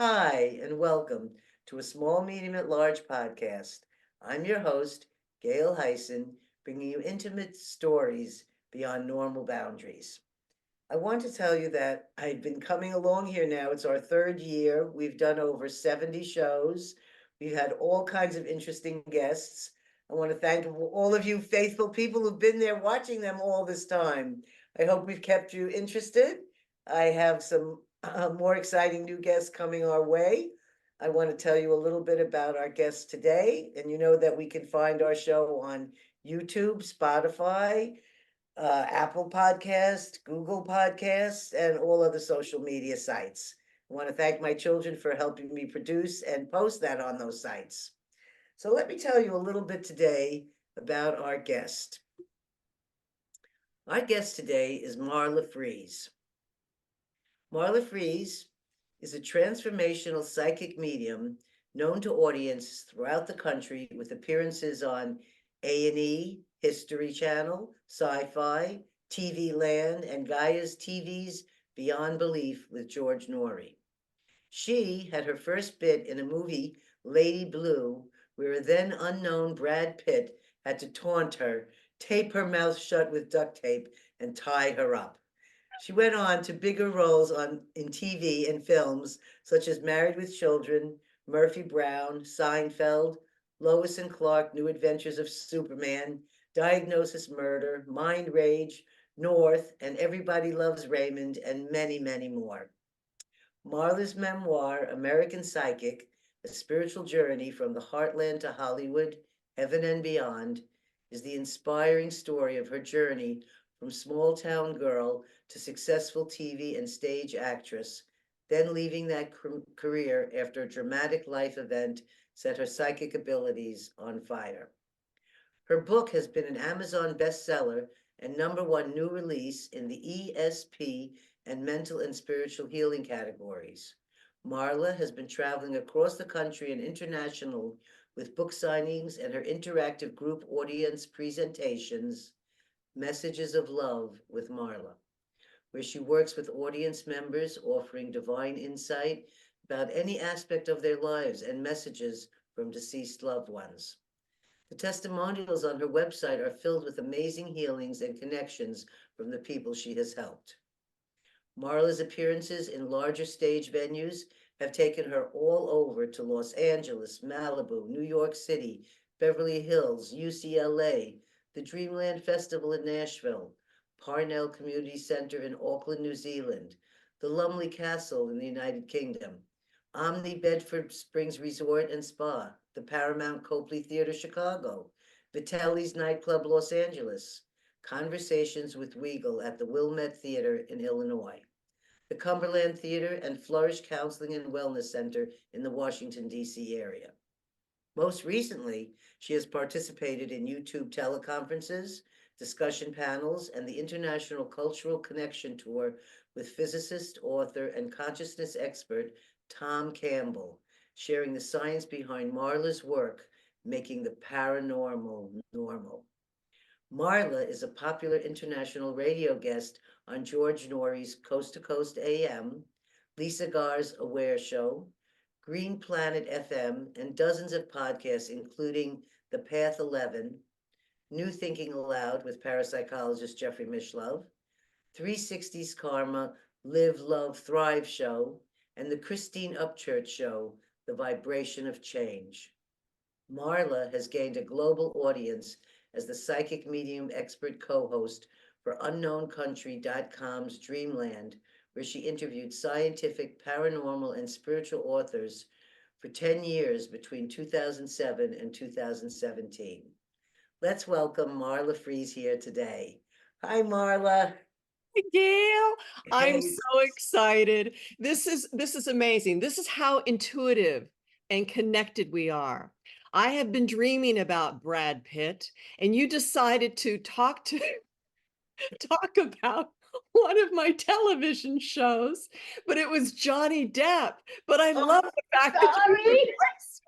Hi, and welcome to a small, medium, at large podcast. I'm your host, Gail Heisen, bringing you intimate stories beyond normal boundaries. I want to tell you that I've been coming along here now. It's our third year. We've done over 70 shows. We've had all kinds of interesting guests. I want to thank all of you faithful people who've been there watching them all this time. I hope we've kept you interested. I have some more exciting new guests coming our way. I want to tell you a little bit about our guests today. And you know that we can find our show on YouTube, Spotify, Apple Podcast, Google Podcasts, and all other social media sites. I want to thank my children for helping me produce and post that on those sites. So let me tell you a little bit today about our guest. Our guest today is Marla Fries. Marla Fries is a transformational psychic medium known to audiences throughout the country with appearances on A&E, History Channel, Sci-Fi, TV Land, and Gaia's TV's Beyond Belief with George Norrie. She had her first bit in a movie, Lady Blue, where a then unknown Brad Pitt had to taunt her, tape her mouth shut with duct tape, and tie her up. She went on to bigger roles in TV and films such as Married with Children, Murphy Brown, Seinfeld, Lois and Clark, New Adventures of Superman, Diagnosis Murder, Mind Rage, North, and Everybody Loves Raymond, and many, many more. Marla's memoir, American Psychic, A Spiritual Journey from the Heartland to Hollywood, Heaven and Beyond, is the inspiring story of her journey from small town girl to successful TV and stage actress, then leaving that career after a dramatic life event set her psychic abilities on fire. Her book has been an Amazon bestseller and #1 new release in the ESP and mental and spiritual healing categories. Marla has been traveling across the country and international with book signings and her interactive group audience presentations, Messages of Love with Marla, where she works with audience members offering divine insight about any aspect of their lives and messages from deceased loved ones. The testimonials on her website are filled with amazing healings and connections from the people she has helped. Marla's appearances in larger stage venues have taken her all over to Los Angeles, Malibu, New York City, Beverly Hills, UCLA, the Dreamland Festival in Nashville, Parnell Community Center in Auckland, New Zealand, the Lumley Castle in the United Kingdom, Omni Bedford Springs Resort and Spa, the Paramount Copley Theater Chicago, Vitelli's Nightclub Los Angeles, Conversations with Weagle at the Wilmette Theater in Illinois, the Cumberland Theater and Flourish Counseling and Wellness Center in the Washington, D.C. area. Most recently, she has participated in YouTube teleconferences, discussion panels, and the International Cultural Connection Tour with physicist, author, and consciousness expert Tom Campbell, sharing the science behind Marla's work, making the paranormal normal. Marla is a popular international radio guest on George Norrie's Coast to Coast AM, Lisa Gar's Aware Show, Green Planet FM, and dozens of podcasts, including The Path 11, New Thinking Aloud with parapsychologist Jeffrey Mishlove, 360's Karma, Live, Love, Thrive Show, and the Christine Upchurch Show, The Vibration of Change. Marla has gained a global audience as the psychic medium expert co-host for UnknownCountry.com's Dreamland, where she interviewed scientific, paranormal, and spiritual authors for 10 years between 2007 and 2017. Let's welcome Marla Fries here today. Hi, Marla. Gail, I'm Hey. so excited. This is amazing. This is how intuitive and connected we are. I have been dreaming about Brad Pitt, and you decided to talk about one of my television shows, but it was Johnny Depp. But I Oh, love the fact that you sorry. replaced,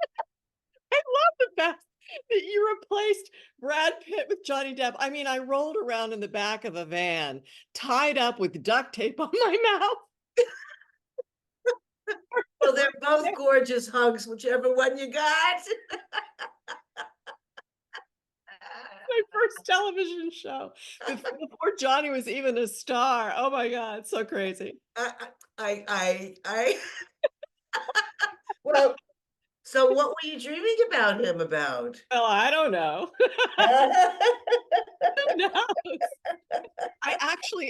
I love the fact that you replaced Brad Pitt with Johnny Depp. I mean, I rolled around in the back of a van, tied up with duct tape on my mouth. Well, they're both gorgeous hugs, whichever one you got. My first television show before Johnny was even a star. Oh my God, so crazy. I well, so what were you dreaming about him about? Well, I don't know. Who knows? I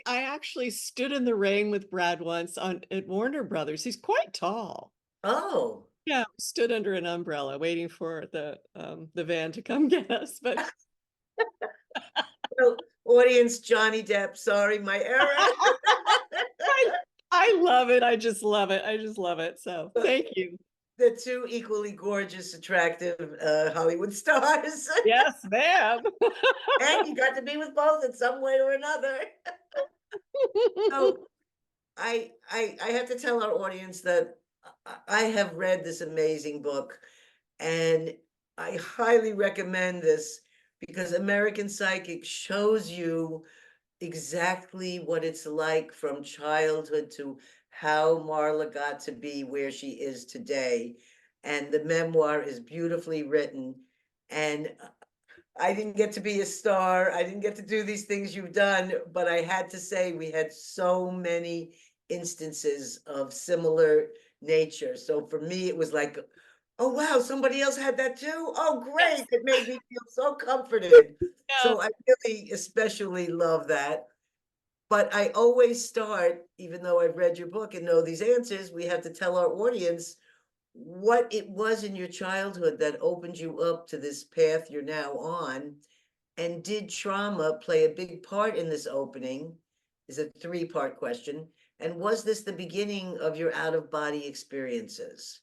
actually stood in the rain with Brad once on at Warner Brothers. He's quite tall. Oh, Yeah, we stood under an umbrella waiting for the van to come get us. But well, audience Johnny Depp, sorry, my error. I, I love it. I just love it. I just love it. So thank you. The two equally gorgeous, attractive Hollywood stars. Yes, ma'am. And you got to be with both in some way or another. So I have to tell our audience that I have read this amazing book, and I highly recommend this because American Psychic shows you exactly what it's like from childhood to how Marla got to be where she is today. And the memoir is beautifully written. And I didn't get to be a star. I didn't get to do these things you've done, but I had to say we had so many instances of similar nature. So for me, it was like, oh wow, somebody else had that too. Oh great, Yes. it made me feel so comforted. Yeah. So I really especially love that. But I always start, even though I've read your book and know these answers, we have to tell our audience what it was in your childhood that opened you up to this path you're now on. And did trauma play a big part in this opening? Is a three-part question. And was this the beginning of your out-of-body experiences?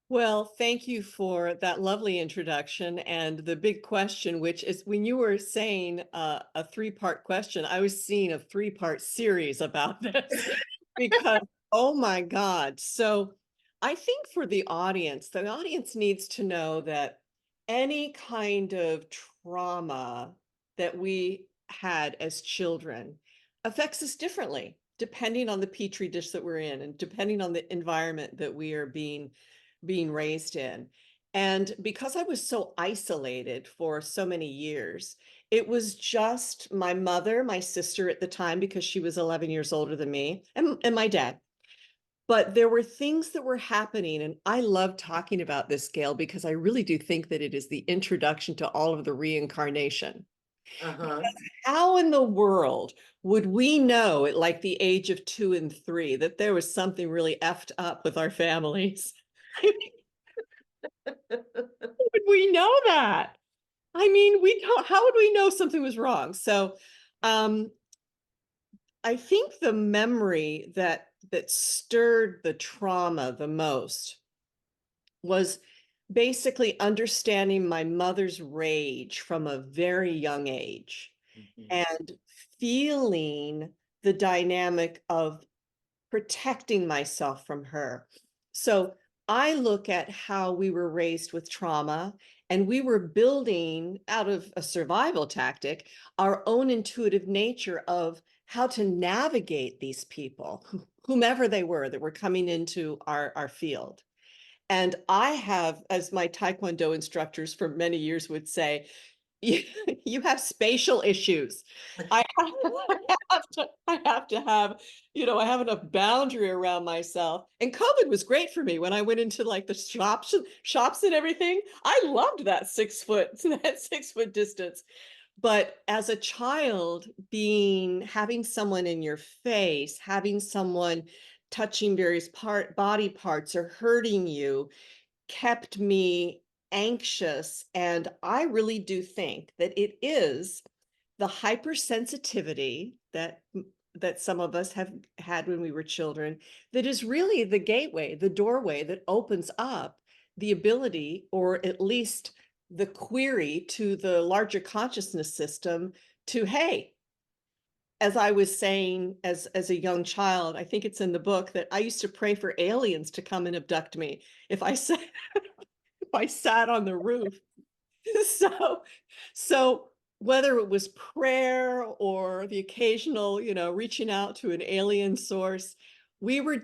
Well, thank you for that lovely introduction. And the big question, which is when you were saying a three-part question, I was seeing a three-part series about this because, oh my God. So I think for the audience needs to know that any kind of trauma that we had as children affects us differently, depending on the petri dish that we're in and depending on the environment that we are being raised in. And because I was so isolated for so many years, it was just my mother, my sister at the time, because she was 11 years older than me, and my dad. But there were things that were happening, and I love talking about this, Gail, because I really do think that it is the introduction to all of the reincarnation. Uh-huh. How in the world would we know at like the age of 2 and 3 that there was something really effed up with our families? Would we know that? I mean, we don't, how would we know something was wrong? So um, I think the memory that stirred the trauma the most was basically understanding my mother's rage from a very young age Mhm. and feeling the dynamic of protecting myself from her. So I look at how we were raised with trauma, and we were building out of a survival tactic our own intuitive nature of how to navigate these people, whomever they were that were coming into our field. And I have, as my Taekwondo instructors for many years would say, you, you have spatial issues. I have, I have to have, I have enough boundary around myself. And COVID was great for me when I went into like the shops and everything. I loved that 6 foot, that 6 foot distance. But as a child, having someone in your face, having someone touching various body parts or hurting you, kept me anxious. And I really do think that it is the hypersensitivity that some of us have had when we were children that is really the gateway, the doorway that opens up the ability, or at least the query to the larger consciousness system to, hey, as I was saying as a young child, I think it's in the book that I used to pray for aliens to come and abduct me if I sat if I sat on the roof. So so whether it was prayer or the occasional, reaching out to an alien source, we were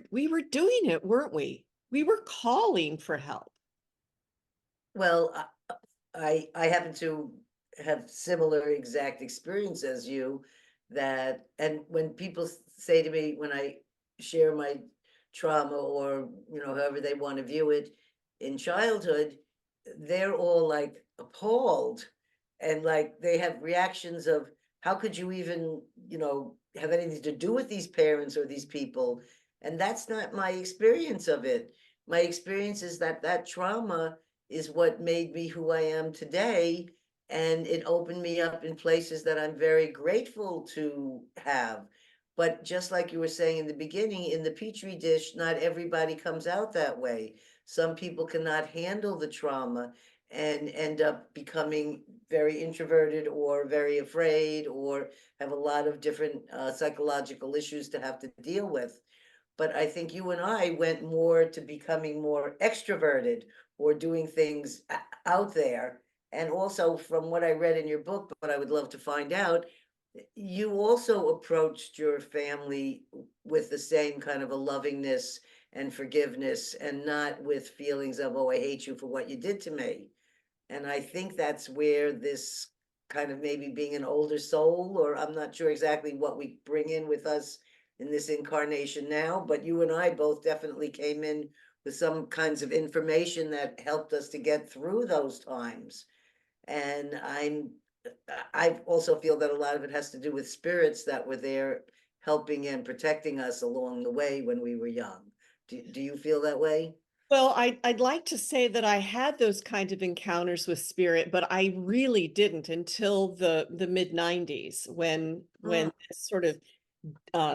doing it, weren't we? We were calling for help. Well, I happen to have similar exact experience as you, that, and when people say to me, when I share my trauma, or, however they want to view it in childhood, they're all like appalled, and like they have reactions of, how could you even, have anything to do with these parents or these people? And that's not my experience of it. My experience is that that trauma is what made me who I am today. And it opened me up in places that I'm very grateful to have. But just like you were saying in the beginning, in the petri dish, not everybody comes out that way. Some people cannot handle the trauma and end up becoming very introverted or very afraid, or have a lot of different psychological issues to have to deal with. But I think you and I went more to becoming more extroverted, or doing things out there. And also, from what I read in your book, but I would love to find out, you also approached your family with the same kind of a lovingness and forgiveness, and not with feelings of, oh, I hate you for what you did to me. And I think that's where this kind of, maybe being an older soul, or I'm not sure exactly what we bring in with us in this incarnation now, but you and I both definitely came in with some kinds of information that helped us to get through those times. And I also feel that a lot of it has to do with spirits that were there helping and protecting us along the way when we were young. Do you feel that way? Well, I'd like to say that I had those kind of encounters with spirit, but I really didn't until the mid 90s, when Mm. this sort of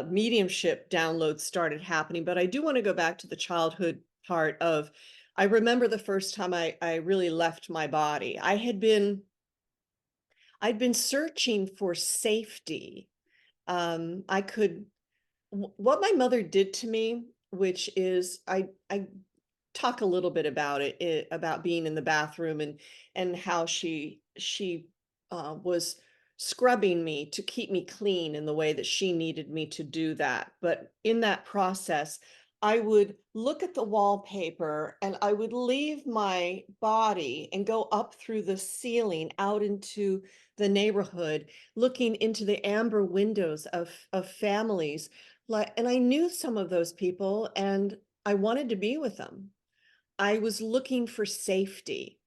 mediumship downloads started happening. But I do want to go back to the childhood part of, I remember the first time I really left my body. I'd been searching for safety. I could, what my mother did to me, which is I talk a little bit about it, about being in the bathroom, and how she was scrubbing me to keep me clean in the way that she needed me to do that. But in that process, I would look at the wallpaper and I would leave my body and go up through the ceiling out into the neighborhood, looking into the amber windows of families. Like, and I knew some of those people, and I wanted to be with them. I was looking for safety.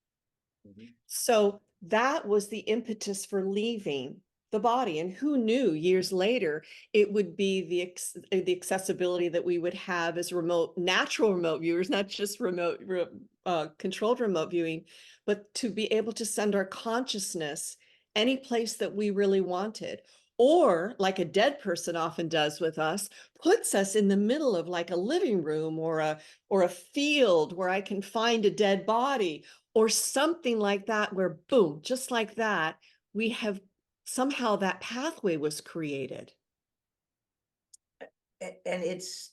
Mhm. So that was the impetus for leaving the body. And who knew years later it would be the accessibility that we would have as natural remote viewers, not just controlled remote viewing, but to be able to send our consciousness any place that we really wanted. Or, like a dead person often does with us, puts us in the middle of like a living room, or a field where I can find a dead body, or something like that, where boom, just like that, we have somehow that pathway was created. And it's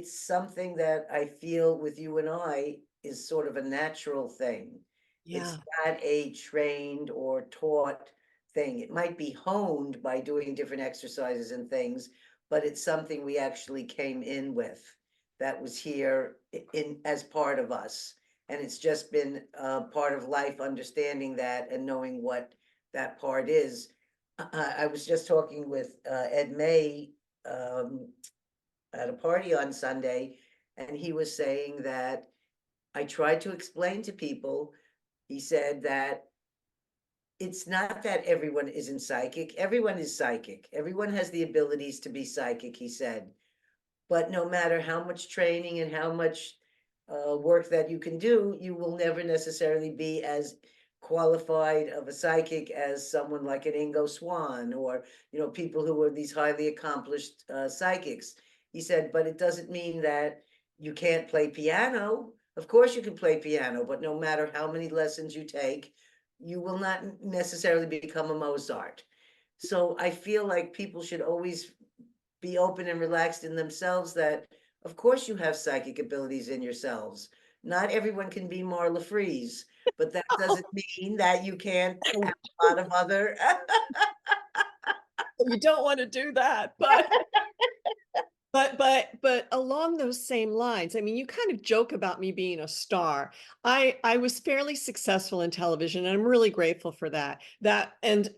something that I feel with you and I is sort of a natural thing. It's Yeah. not a trained or taught thing. It might be honed by doing different exercises and things, but it's something we actually came in with, that was here in as part of us. And it's just been part of life, understanding that and knowing what that part is. I was just talking with Ed May um, at a party on Sunday, and he was saying that I tried to explain to people, he said that it's not that everyone isn't psychic. Everyone is psychic. Everyone has the abilities to be psychic, he said. But no matter how much training and how much work that you can do, you will never necessarily be as qualified of a psychic as someone like an Ingo Swann, or people who are these highly accomplished psychics. He said, but it doesn't mean that you can't play piano. Of course you can play piano, but no matter how many lessons you take, you will not necessarily become a Mozart. So I feel like people should always be open and relaxed in themselves, that of course you have psychic abilities in yourselves. Not everyone can be Marla Freeze, but that doesn't mean that you can't have a lot of other You don't want to do that, but But along those same lines, I mean, you kind of joke about me being a star. I was fairly successful in television, and I'm really grateful for that. And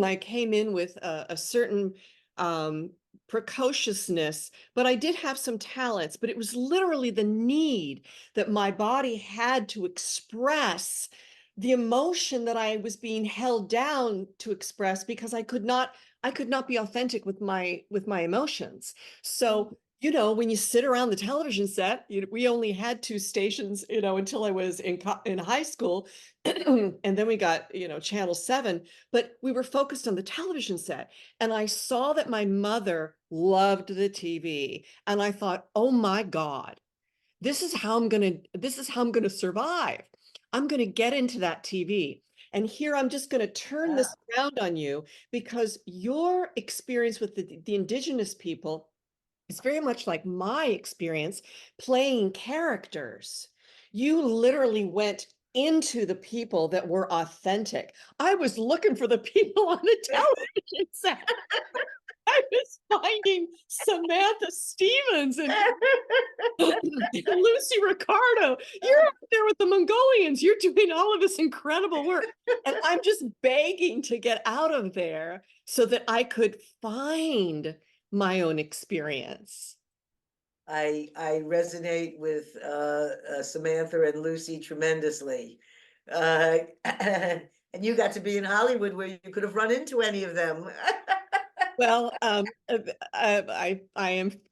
I came in with a certain um, precociousness, but I did have some talents. But it was literally the need that my body had to express the emotion that I was being held down to express because I could not be authentic with my emotions. So, when you sit around the television set, we only had two stations, until I was in high school, and then we got, Channel 7, but we were focused on the television set. And I saw that my mother loved the TV, and I thought, "Oh my God, this is how I'm going to survive. I'm going to get into that TV." And here I'm just going to turn Wow. this around on you because your experience with the indigenous people is very much like my experience playing characters. You literally went into the people that were authentic. I was looking for the people on the television set. I was finding Samantha Stevens and Lucy Ricardo. You're out there with the Mongolians. You're doing all of this incredible work. And I'm just begging to get out of there so that I could find my own experience. I resonate with Samantha and Lucy tremendously. Uh, and you got to be in Hollywood where you could have run into any of them. Well, I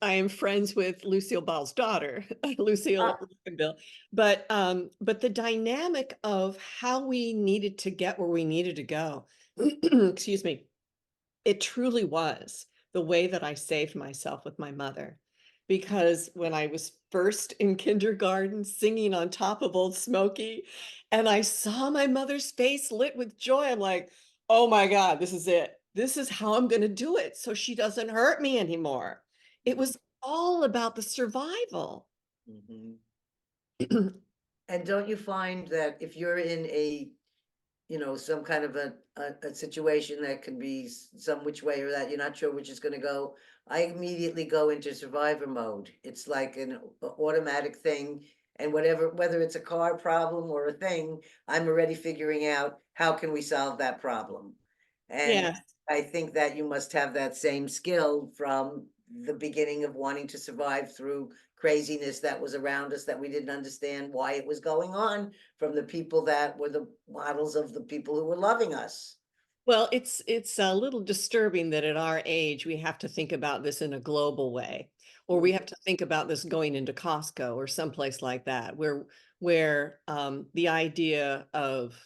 am friends with Lucille Ball's daughter, Lucille Ah, Bill, but the dynamic of how we needed to get where we needed to go, excuse me, it truly was the way that I saved myself with my mother. Because when I was first in kindergarten singing on top of Old Smoky, and I saw my mother's face lit with joy, I'm like, "Oh my God, this is it. This is how I'm going to do it so she doesn't hurt me anymore." It was all about the survival. mhm. And don't you find that if you're in some kind of a situation that can be some which way or that you're not sure which is going to go, I immediately go into survivor mode. It's like an automatic thing. And whether it's a car problem or a thing, I'm already figuring out how can we solve that problem. And Yeah. I think that you must have that same skill from the beginning of wanting to survive through craziness that was around us that we didn't understand why it was going on from the people that were the models of the people who were loving us. Well, it's a little disturbing that at our age we have to think about this in a global way, or we have to think about this going into Costco or someplace like that, where the idea of,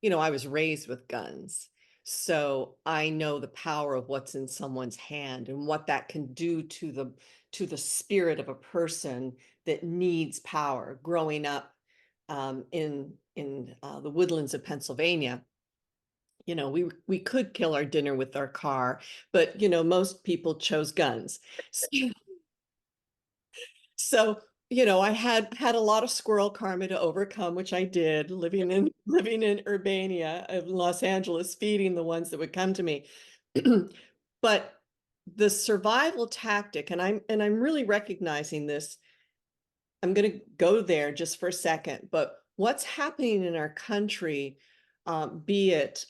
I was raised with guns, so I know the power of what's in someone's hand and what that can do to the spirit of a person that needs power. Growing up in the woodlands of Pennsylvania, we could kill our dinner with our car, but most people chose guns. So, I had a lot of squirrel karma to overcome, which I did, living in Urbania of Los Angeles, feeding the ones that would come to me. But the survival tactic, and I'm really recognizing this. I'm going to go there just for a second, but what's happening in our country, be it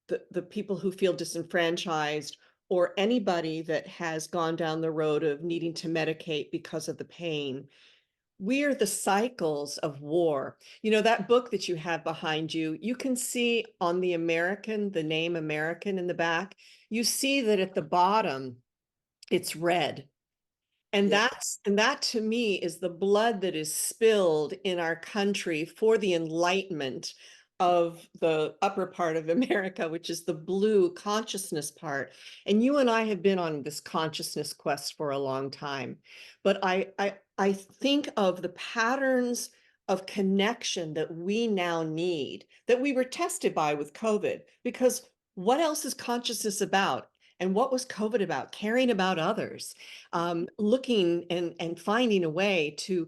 the people who feel disenfranchised or anybody that has gone down the road of needing to medicate because of the pain. We're the cycles of war. That book that you have behind you, you can see on the name American in the back, you see that at the bottom, it's red. And Yeah. that to me is the blood that is spilled in our country for the enlightenment of the upper part of America, which is the blue consciousness part. And you and I have been on this consciousness quest for a long time. But I think of the patterns of connection that we now need, that we were tested by with COVID, because what else is consciousness about? And what was COVID about? Caring about others, looking and finding a way to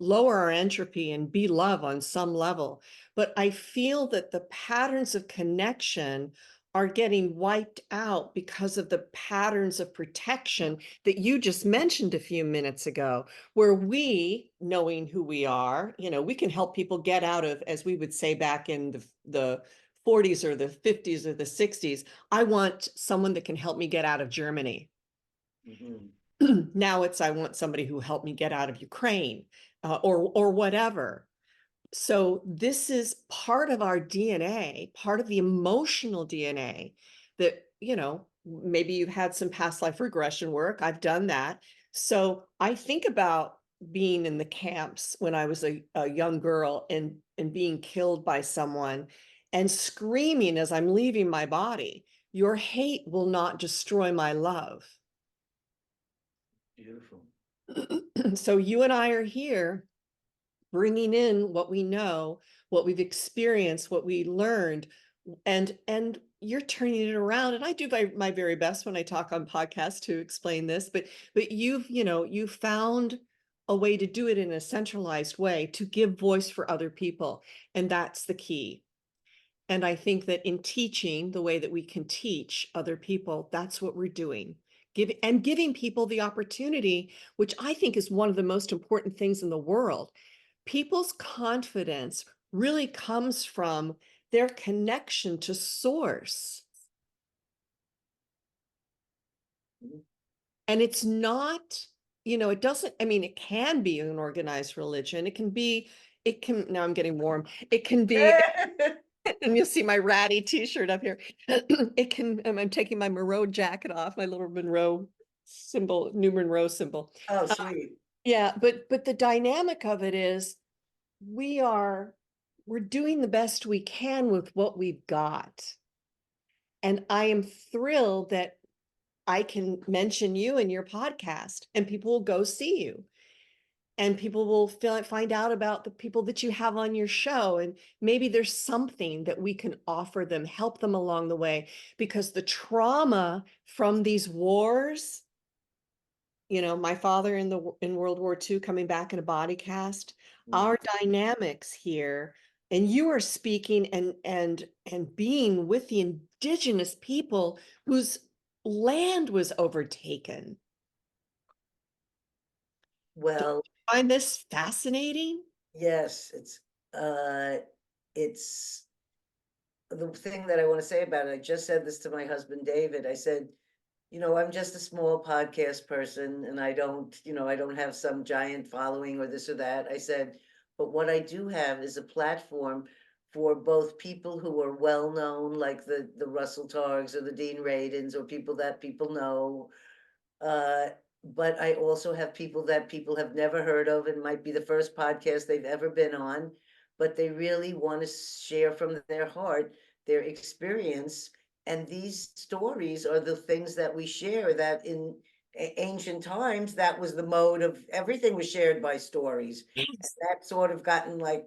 lower our entropy and be love on some level. But I feel that the patterns of connection are getting wiped out because of the patterns of protection that you just mentioned a few minutes ago, where we, knowing who we are, we can help people get out of, as we would say back in the 40s or the 50s or the 60s, I want someone that can help me get out of Germany. Mhm. Now it's, I want somebody who helped me get out of Ukraine, or whatever. So this is part of our DNA, part of the emotional DNA that, maybe you've had some past life regression work. I've done that. So I think about being in the camps when I was a young girl, and being killed by someone and screaming as I'm leaving my body, your hate will not destroy my love. Beautiful. So you and I are here bringing in what we know, what we've experienced, what we learned, and you're turning it around. And I do my very best when I talk on podcasts to explain this, but you found a way to do it in a centralized way to give voice for other people, and that's the key. And I think that in teaching the way that we can teach other people, that's what we're doing. Giving people the opportunity, which I think is one of the most important things in the world. People's confidence really comes from their connection to source. Mhm. And it's not, it doesn't, I mean, it can be an organized religion. Now I'm getting warm. It can be, and you'll see my ratty t-shirt up here. I'm taking my Monroe jacket off, my little Monroe symbol, new Monroe symbol. Oh, Uh, sweet. yeah, but the dynamic of it is we are we're doing the best we can with what we've got. And I am thrilled that I can mention you in your podcast, and people will go see you, and people will find out about the people that you have on your show, and maybe there's something that we can offer them, help them along the way, because the trauma from these wars, my father in World War II coming back in a body cast, Mm. our dynamics here, and you are speaking and being with the indigenous people whose land was overtaken. Don't Well, you find this fascinating? yes, uh it's the thing that I want to say about it. I just said this to my husband David. I said, I'm just a small podcast person, and I don't have some giant following or this or that. I said, but what I do have is a platform for both people who are well known, like the Russell Targs or the Dean Radins, or people that people know. Uh, but I also have people that people have never heard of, and might be the first podcast they've ever been on, but they really want to share from their heart their experience. And these stories are the things that we share, that in ancient times, that was the mode of everything was shared by stories. And Yes. that sort of gotten like,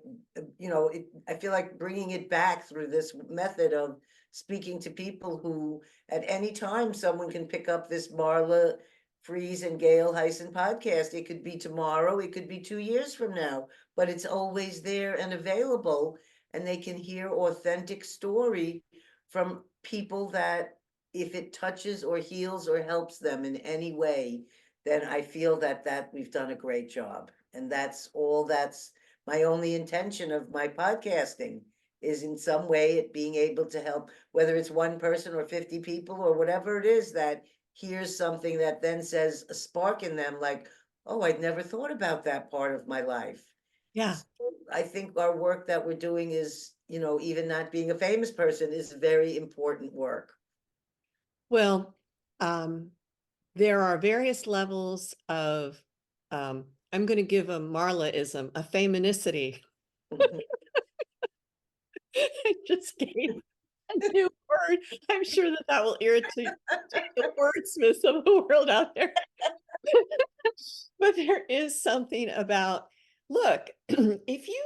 I feel like bringing it back through this method of speaking to people who at any time someone can pick up this Marla Freeze and Gail Heisen podcast. It could be tomorrow, it could be 2 years from now, but it's always there and available. And they can hear authentic story from people that, if it touches or heals or helps them in any way, then I feel that we've done a great job. And that's my only intention of my podcasting, is in some way it being able to help, whether it's one person or 50 people or whatever it is, that hears something that then says a spark in them, like, oh, I'd never thought about that part of my life. Yeah. So I think our work that we're doing is, even not being a famous person, is very important work. Well, um, there are various levels of, I'm going to give a Marlaism, a feminicity. I just gave a new word. I'm sure that will irritate the wordsmiths of the world out there. But there is something about, look, if you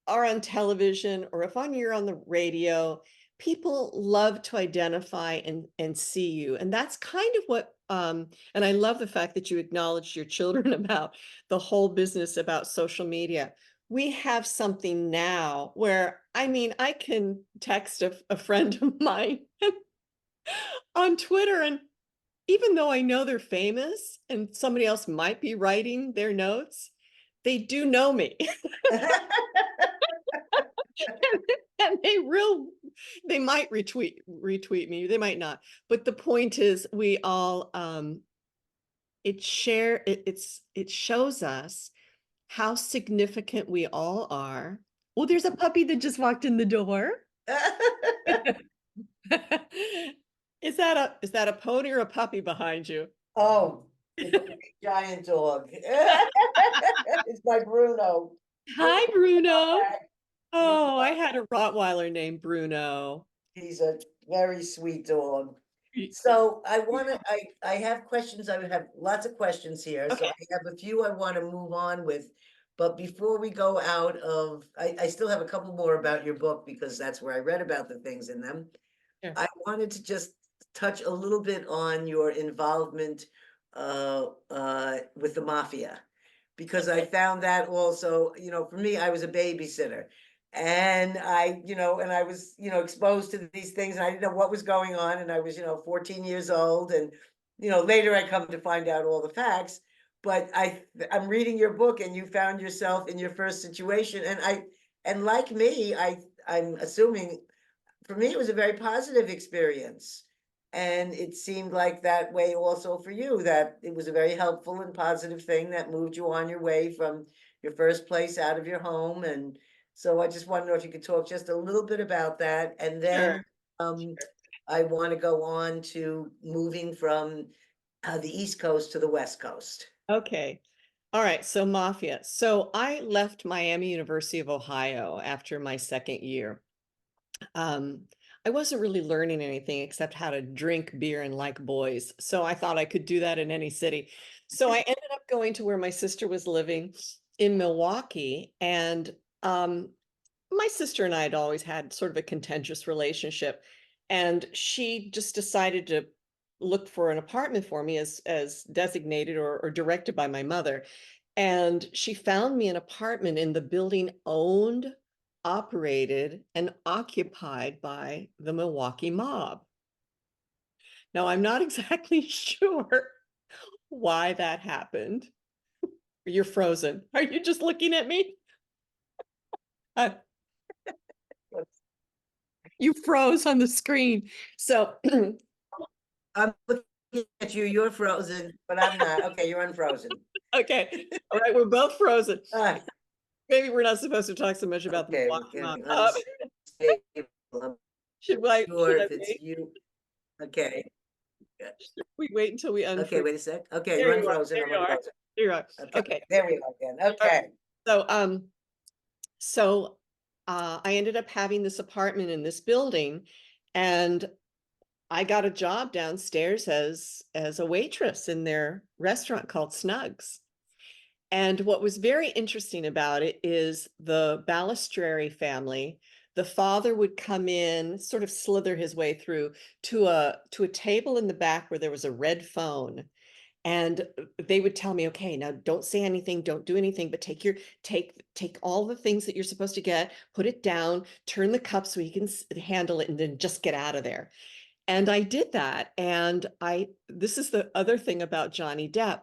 are on television, or if you're on the radio, people love to identify and see you. And that's kind of what, and I love the fact that you acknowledged your children about the whole business about social media. we have something now where, I mean, I can text a friend of mine on Twitter, and even though I know they're famous and somebody else might be writing their notes, they do know me. And they might retweet me, they might not. But the point is we all it shows us how significant we all are. Well, there's a puppy that just walked in the door. Is that a pony or a puppy behind you? Oh, it's a big giant dog. It's my Bruno. Bruno, Hi, Bruno. Bruno. Oh, I had a Rottweiler named Bruno. He's a very sweet dog. So I have questions. I have lots of questions here. So Okay, I have a few I want to move on with. But before we go out of, I still have a couple more about your book because that's where I read about the things in them. sure. I wanted to just touch a little bit on your involvement with the mafia because I found that also, for me, I was a babysitter and I was, exposed to these things and I didn't know what was going on. And I was, 14 years old. And, later I come to find out all the facts. But I'm reading your book and you found yourself in your first situation. And like me, I'm assuming for me, it was a very positive experience. And it seemed like that way also for you, that it was a very helpful and positive thing that moved you on your way from your first place out of your home. And so I just want to know if you could talk just a little bit about that. And then Sure. um, I want to go on to moving from the East Coast to the West Coast. Okay. All right. So mafia. So I left Miami University of Ohio after my second year. Um, I wasn't really learning anything except how to drink beer and like boys. So I thought I could do that in any city. So I ended up going to where my sister was living in Milwaukee. And my sister and I had always had sort of a contentious relationship. And she just decided to look for an apartment for me as designated or directed by my mother. And she found me an apartment in the building owned, operated, and occupied by the Milwaukee mob. Now, I'm not exactly sure why that happened. You're frozen. Are you just looking at me? Uh, you froze on the screen. So, I'm looking at you, you're frozen, but I'm not. Okay, you're unfrozen. okay. All right. We're both frozen. Ah, Maybe we're not supposed to talk so much about the okay, we're Milwaukee mob. getting unstable. I'm Should sure I if it's wait? you. Okay, We wait until we okay, unfreeze. wait a sec. Okay, There you're you are. unfrozen, There I'm you are. unfrozen. There you are. Okay, Okay. there we go again. All right. Okay. So I ended up having this apartment in this building, and I got a job downstairs as a waitress in their restaurant called Snugs. And what was very interesting about it is the Balistreri family. The father would come in, sort of slither his way through to a table in the back where there was a red phone, and they would tell me, okay, now don't say anything, don't do anything, but take all the things that you're supposed to get, put it down, turn the cup so you can handle it, and then just get out of there. And I did that. And this is the other thing about Johnny Depp.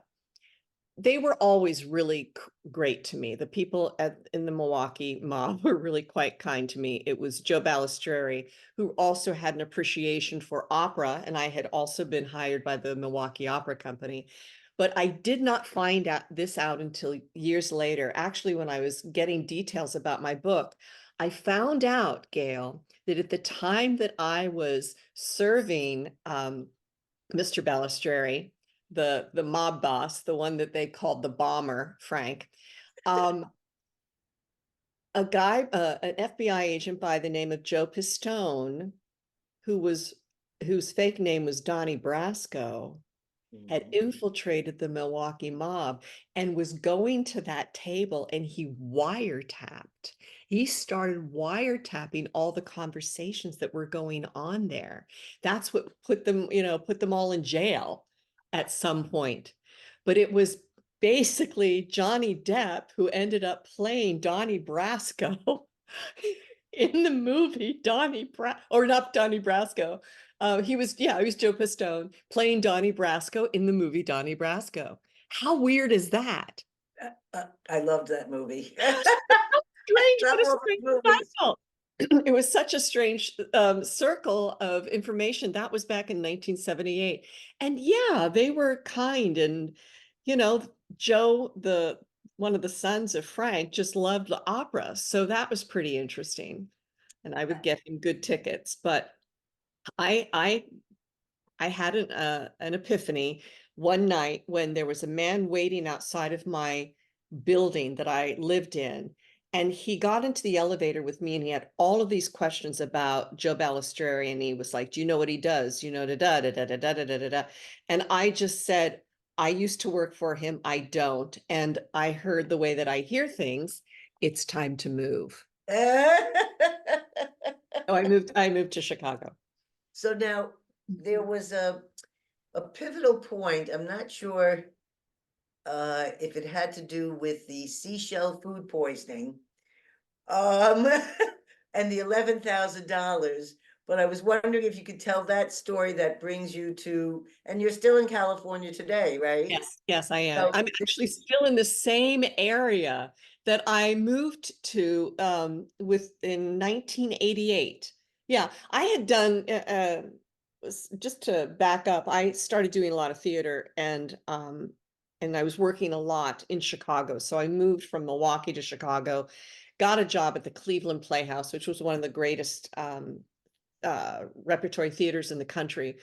They were always really great to me. The people in the Milwaukee mob were really quite kind to me. It was Joe Balistreri, who also had an appreciation for opera, and I had also been hired by the Milwaukee Opera Company. But I did not find out until years later. Actually, when I was getting details about my book, I found out, Gail, that at the time that I was serving Mr. Balistreri, the mob boss, the one that they called the bomber, Frank, um, an FBI agent by the name of Joe Pistone, who was whose fake name was Donnie Brasco, had Mhm. infiltrated the Milwaukee mob and was going to that table, and he wiretapped. He started wiretapping all the conversations that were going on there. That's what put them all in jail at some point. But it was basically Johnny Depp, who ended up playing Donnie Brasco in the movie or not Donnie Brasco. He was Joe Pistone playing Donnie Brasco in the movie Donnie Brasco. How weird is that? I loved that movie. Strange, what a Several strange movies. cycle. It was such a strange circle of information. That was back in 1978. And yeah, they were kind. And, you know, Joe, one of the sons of Frank, just loved the opera. So that was pretty interesting. And I would get him good tickets. But I I I had an epiphany one night when there was a man waiting outside of my building that I lived in. And he got into the elevator with me and he had all of these questions about Joe Balistreri. And he was like, do you know what he does? You know, da da da da da da da da da. Da. And I just said, I used to work for him. I don't. And I heard the way that I hear things, it's time to move. So I moved to Chicago. So now there was a pivotal point. I'm not sure if it had to do with the seashell food poisoning, um, and the $11,000. But I was wondering if you could tell that story that brings you to, and you're still in California today, right? Yes, I am. So, I'm actually still in the same area that I moved to in 1988. Yeah, I had done just to back up, I started doing a lot of theater and I was working a lot in Chicago. So I moved from Milwaukee to Chicago, got a job at the Cleveland Playhouse, which was one of the greatest repertory theaters in the country.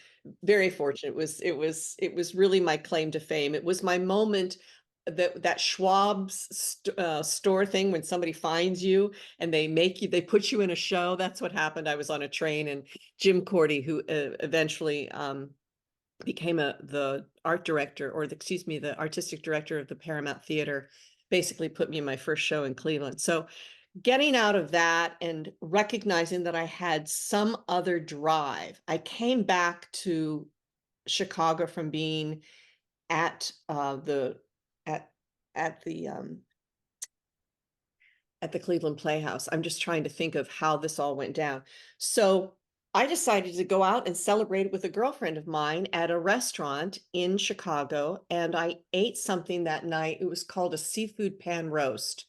Very fortunate. It was really my claim to fame. It was my moment, that Schwab's store thing, when somebody finds you and they put you in a show. That's what happened. I was on a train and Jim Cordy, who eventually became the art director, or the artistic director of the Paramount Theater, basically put me in my first show in Cleveland. So getting out of that and recognizing that I had some other drive, I came back to Chicago from being at the at at the at the Cleveland Playhouse. I'm just trying to think of how this all went down. So I decided to go out and celebrate it with a girlfriend of mine at a restaurant in Chicago, and I ate something that night. It was called a seafood pan roast.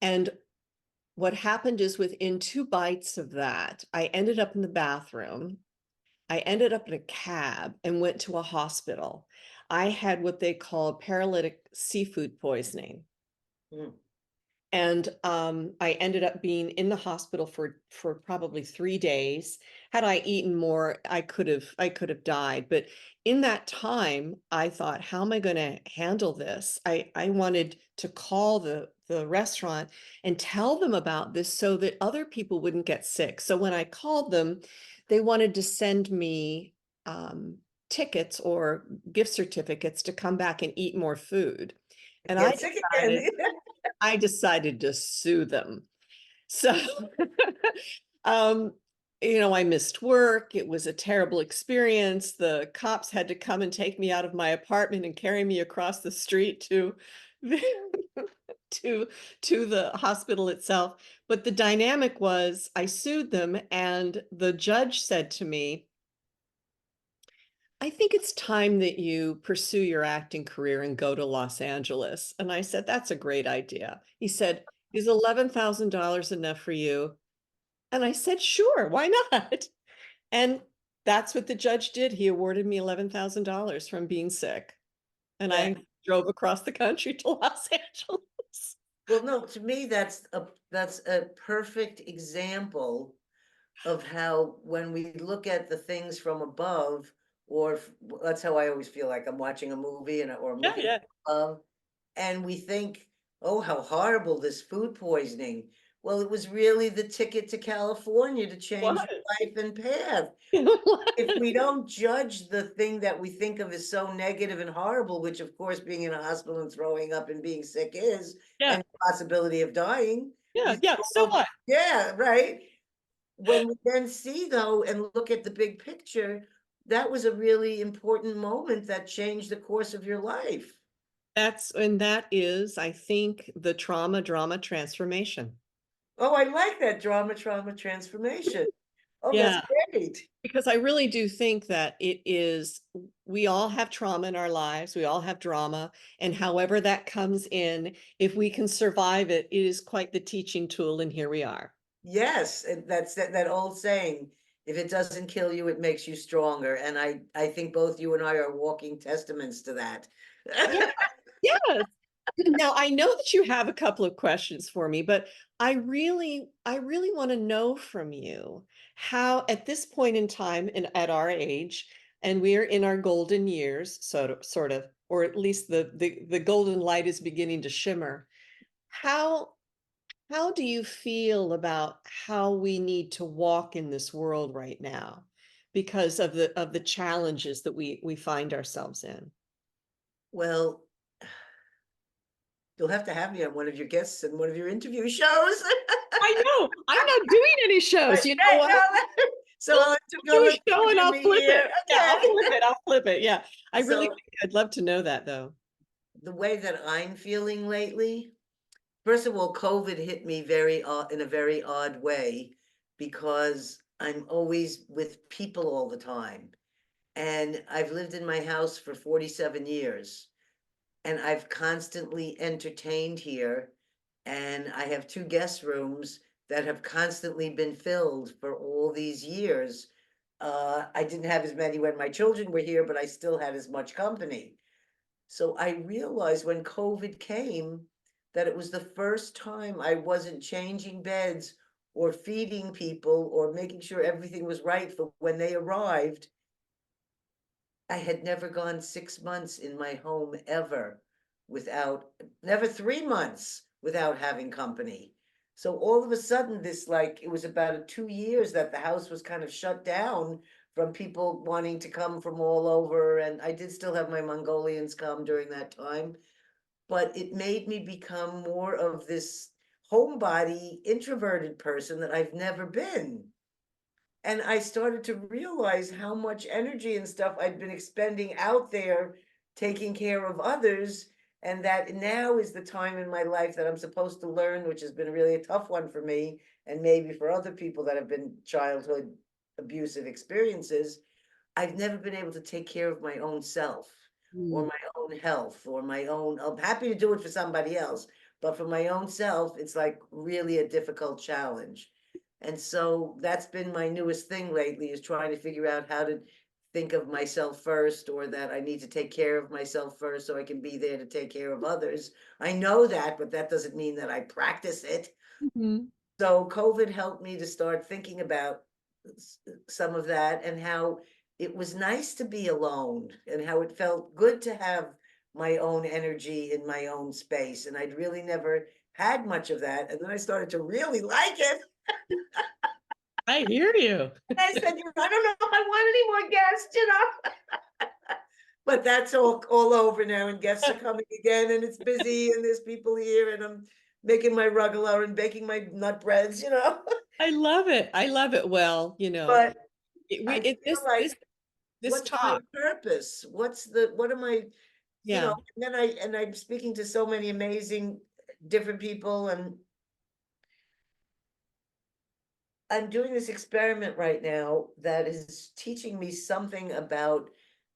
And what happened is, within 2 bites of that, I ended up in the bathroom. I ended up in a cab and went to a hospital. I had what they call paralytic seafood poisoning. mm, And I ended up being in the hospital for probably 3 days. Had I eaten more, I could have died. But in that time, I thought, how am I going to handle this? I wanted to call the restaurant and tell them about this so that other people wouldn't get sick. So when I called them, they wanted to send me tickets or gift certificates to come back and eat more food. And get sick again. I decided to sue them. So, um, I missed work. It was a terrible experience. The cops had to come and take me out of my apartment and carry me across the street to the, to to the hospital itself. But the dynamic was, I sued them, and the judge said to me, I think it's time that you pursue your acting career and go to Los Angeles. And I said, that's a great idea. He said, is $11,000 enough for you? And I said, sure, why not? And that's what the judge did. He awarded me $11,000 from being sick. And That, I drove across the country to Los Angeles. well, no, to me, that's a perfect example of how, when we look at the things from above, that's how I always feel like I'm watching a movie or I'm Yeah, looking yeah. above, and we think, oh, how horrible, this food poisoning. Well, it was really the ticket to California to change What? your life and path. If we What? don't judge the thing that we think of as so negative and horrible, which of course being in a hospital and throwing up and being sick is, Yeah, and the possibility of dying, yeah, we yeah. think, So well, what? yeah, right. When we then see, though, and look at the big picture, that was a really important moment that changed the course of your life. And that is, I think, the trauma drama transformation. Oh, I like that trauma transformation. Oh, that's Yeah, great. because I really do think that we all have trauma in our lives, we all have drama, and however that comes in, if we can survive it, it is quite the teaching tool, and here we are. Yes, and that's that old saying, if it doesn't kill you, it makes you stronger. And I think both you and I are walking testaments to that. Yeah, yes. Now, I know that you have a couple of questions for me, but I really want to know from you how, at this point in time and at our age, and we're in our golden years, sort of, or at least the golden light is beginning to shimmer. How how do you feel about how we need to walk in this world right now because of the challenges that we find ourselves in? Well, you'll have to have me on one of your guests and one of your interview shows. I know. I'm not doing any shows. But You know what? no, so We'll I'll do a let you show and interview I'll me flip here. it. Yeah, I'll Okay. flip it. I'll flip it. Yeah. I really So think I'd love to know that though. the way that I'm feeling lately, first of all, COVID hit me very in a very odd way because I'm always with people all the time. And I've lived in my house for 47 years and I've constantly entertained here. And I have two guest rooms that have constantly been filled for all these years. I didn't have as many when my children were here, but I still had as much company. So I realized when COVID came that it was the first time I wasn't changing beds or feeding people or making sure everything was right for when they arrived. I had never gone 6 months in my home ever without, never 3 months without having company. So all of a sudden, this like, it was about 2 years that the house was kind of shut down from people wanting to come from all over. And I did still have my Mongolians come during that time, but it made me become more of this homebody, introverted person that I've never been. And I started to realize how much energy and stuff I'd been expending out there taking care of others. And that now is the time in my life that I'm supposed to learn, which has been really a tough one for me, and maybe for other people that have been childhood abusive experiences. I've never been able to take care of my own self or Mm. my own health or my own. I'm happy to do it for somebody else, but for my own self, it's like really a difficult challenge. And so that's been my newest thing lately is trying to figure out how to think of myself first, or that I need to take care of myself first so I can be there to take care of others. I know that, but that doesn't mean that I practice it. Mhm. So COVID helped me to start thinking about some of that and how it was nice to be alone and how it felt good to have my own energy in my own space. And I'd really never had much of that. And then I started to really like it. I hear you. And I said, I don't know if I want any more guests. But that's all over now, and guests are coming again, and it's busy, and there's people here, and I'm making my rugelach and baking my nut breads. I love it. I love it. Well, But it, we I it, feel like, this what's my talk. purpose? What am I, Yeah. and then I'm speaking to so many amazing different people, and I'm doing this experiment right now that is teaching me something about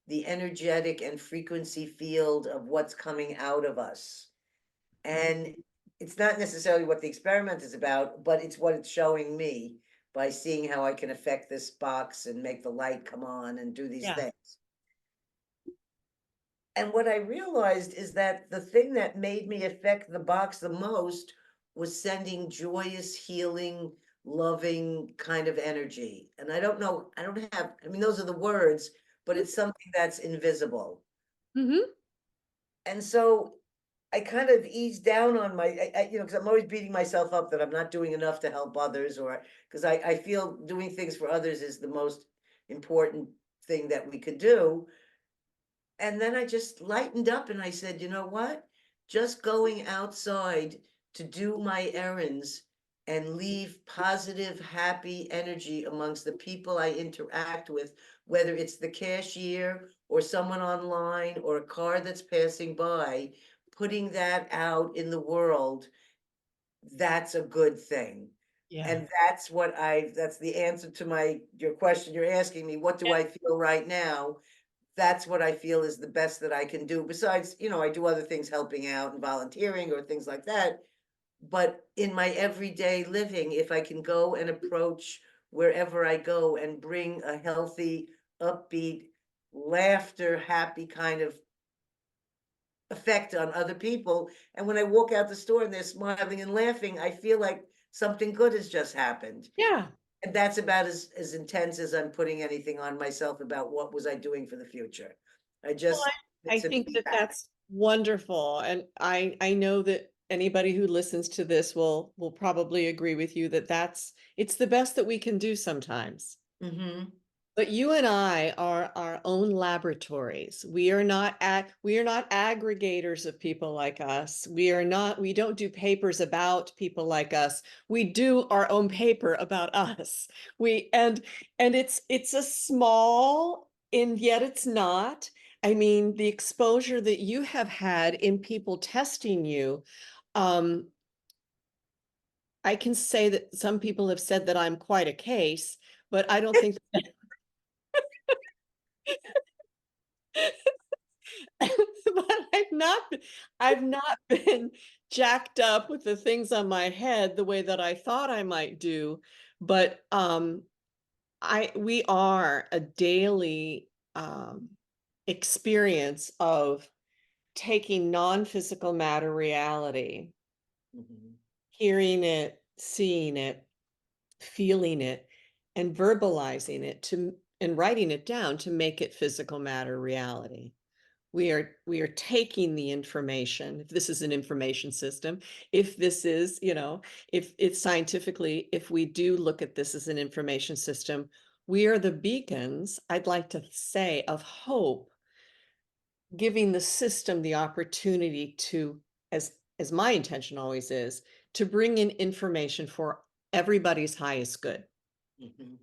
the energetic and frequency field of what's coming out of us. And it's not necessarily what the experiment is about, but it's what it's showing me by seeing how I can affect this box and make the light come on and do these Yeah. things. And what I realized is that the thing that made me affect the box the most was sending joyous, healing, loving kind of energy. And I don't know, I don't have, I mean, those are the words, but it's something that's invisible. Hmm. And so I kind of ease down on because I'm always beating myself up that I'm not doing enough to help others, or because I feel doing things for others is the most important thing that we could do. And then I just lightened up and I said, you know what? Just going outside to do my errands and leave positive, happy energy amongst the people I interact with, whether it's the cashier or someone online or a car that's passing by, putting that out in the world, that's a good thing. Yeah. And that's the answer to your question. You're asking me, what do I feel right now? That's what I feel is the best that I can do. Besides, I do other things, helping out and volunteering or things like that. But in my everyday living, if I can go and approach wherever I go and bring a healthy, upbeat, laughter, happy kind of effect on other people. And when I walk out the store and they're smiling and laughing, I feel like something good has just happened. Yeah. And that's about as intense as I'm putting anything on myself about what was I doing for the future. I Well, just, I it's a think that feedback. that's wonderful. And I know that anybody who listens to this will probably agree with you that it's the best that we can do sometimes. Mm-hmm. But you and I are our own laboratories. We are not aggregators of people like us. We don't do papers about people like us. We do our own paper about us. We and it's a small, and yet it's not. I mean, the exposure that you have had in people testing you, um, I can say that some people have said that I'm quite a case, but I don't think but I've not been jacked up with the things on my head the way that I thought I might do. But I we are a daily experience of taking non-physical matter reality, Mm-hmm. hearing it, seeing it, feeling it, and verbalizing it to and writing it down to make it physical matter reality. We are taking the information, if this is an information system, if this is, if it's scientifically, if we do look at this as an information system, we are the beacons, I'd like to say, of hope, giving the system the opportunity to, as my intention always is, to bring in information for everybody's highest good. Mm-hmm.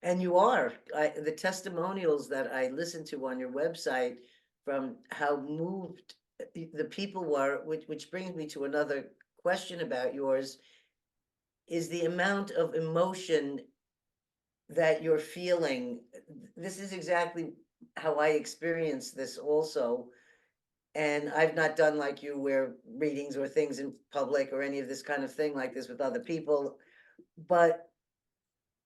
And you are. The testimonials that I listened to on your website from how moved the people were, which brings me to another question about yours, is the amount of emotion that you're feeling. This is exactly how I experienced this also. And I've not done like you, where readings or things in public or any of this kind of thing like this with other people. But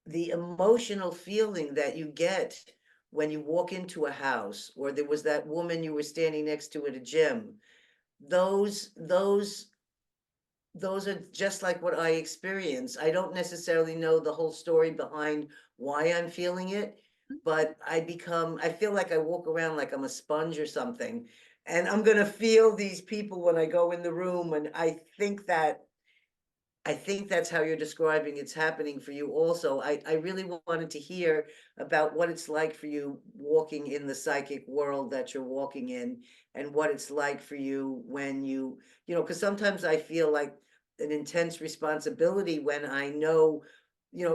the emotional feeling that you get when you walk into a house, or there was that woman you were standing next to at a gym, those are just like what I experience. I don't necessarily know the whole story behind why I'm feeling it, but I feel like I walk around like I'm a sponge or something. And I'm gonna feel these people when I go in the room. And I think that's how you're describing it's happening for you also. I really wanted to hear about what it's like for you walking in the psychic world that you're walking in, and what it's like for you when because sometimes I feel like an intense responsibility when I know,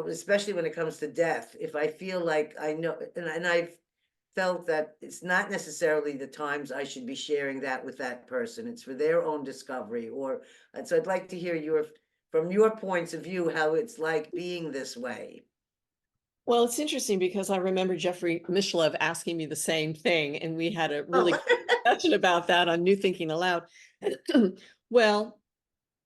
especially when it comes to death. If I feel like I know, and I've felt that it's not necessarily the times I should be sharing that with that person. It's for their own discovery. And so I'd like to hear from your points of view, how it's like being this way. Well, it's interesting because I remember Jeffrey Mishlev asking me the same thing, and we had a really Oh, good discussion about that on New Thinking Aloud. Well,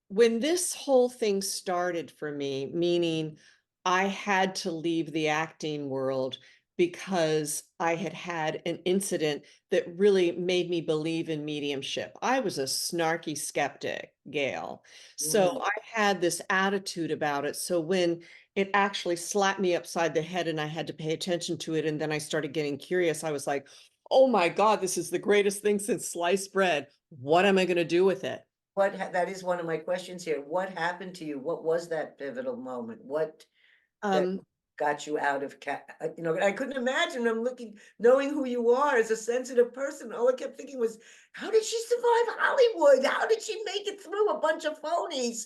when this whole thing started for me, meaning I had to leave the acting world because I had had an incident that really made me believe in mediumship. I was a snarky skeptic, Gail. So mhm. I had this attitude about it. So when it actually slapped me upside the head and I had to pay attention to it, and then I started getting curious, I was like, oh my God, this is the greatest thing since sliced bread. What am I going to do with it? That is one of my questions here. What happened to you? What was that pivotal moment? What that Um, got you out of I couldn't imagine. I'm looking, knowing who you are as a sensitive person. All I kept thinking was, how did she survive Hollywood? How did she make it through a bunch of phonies?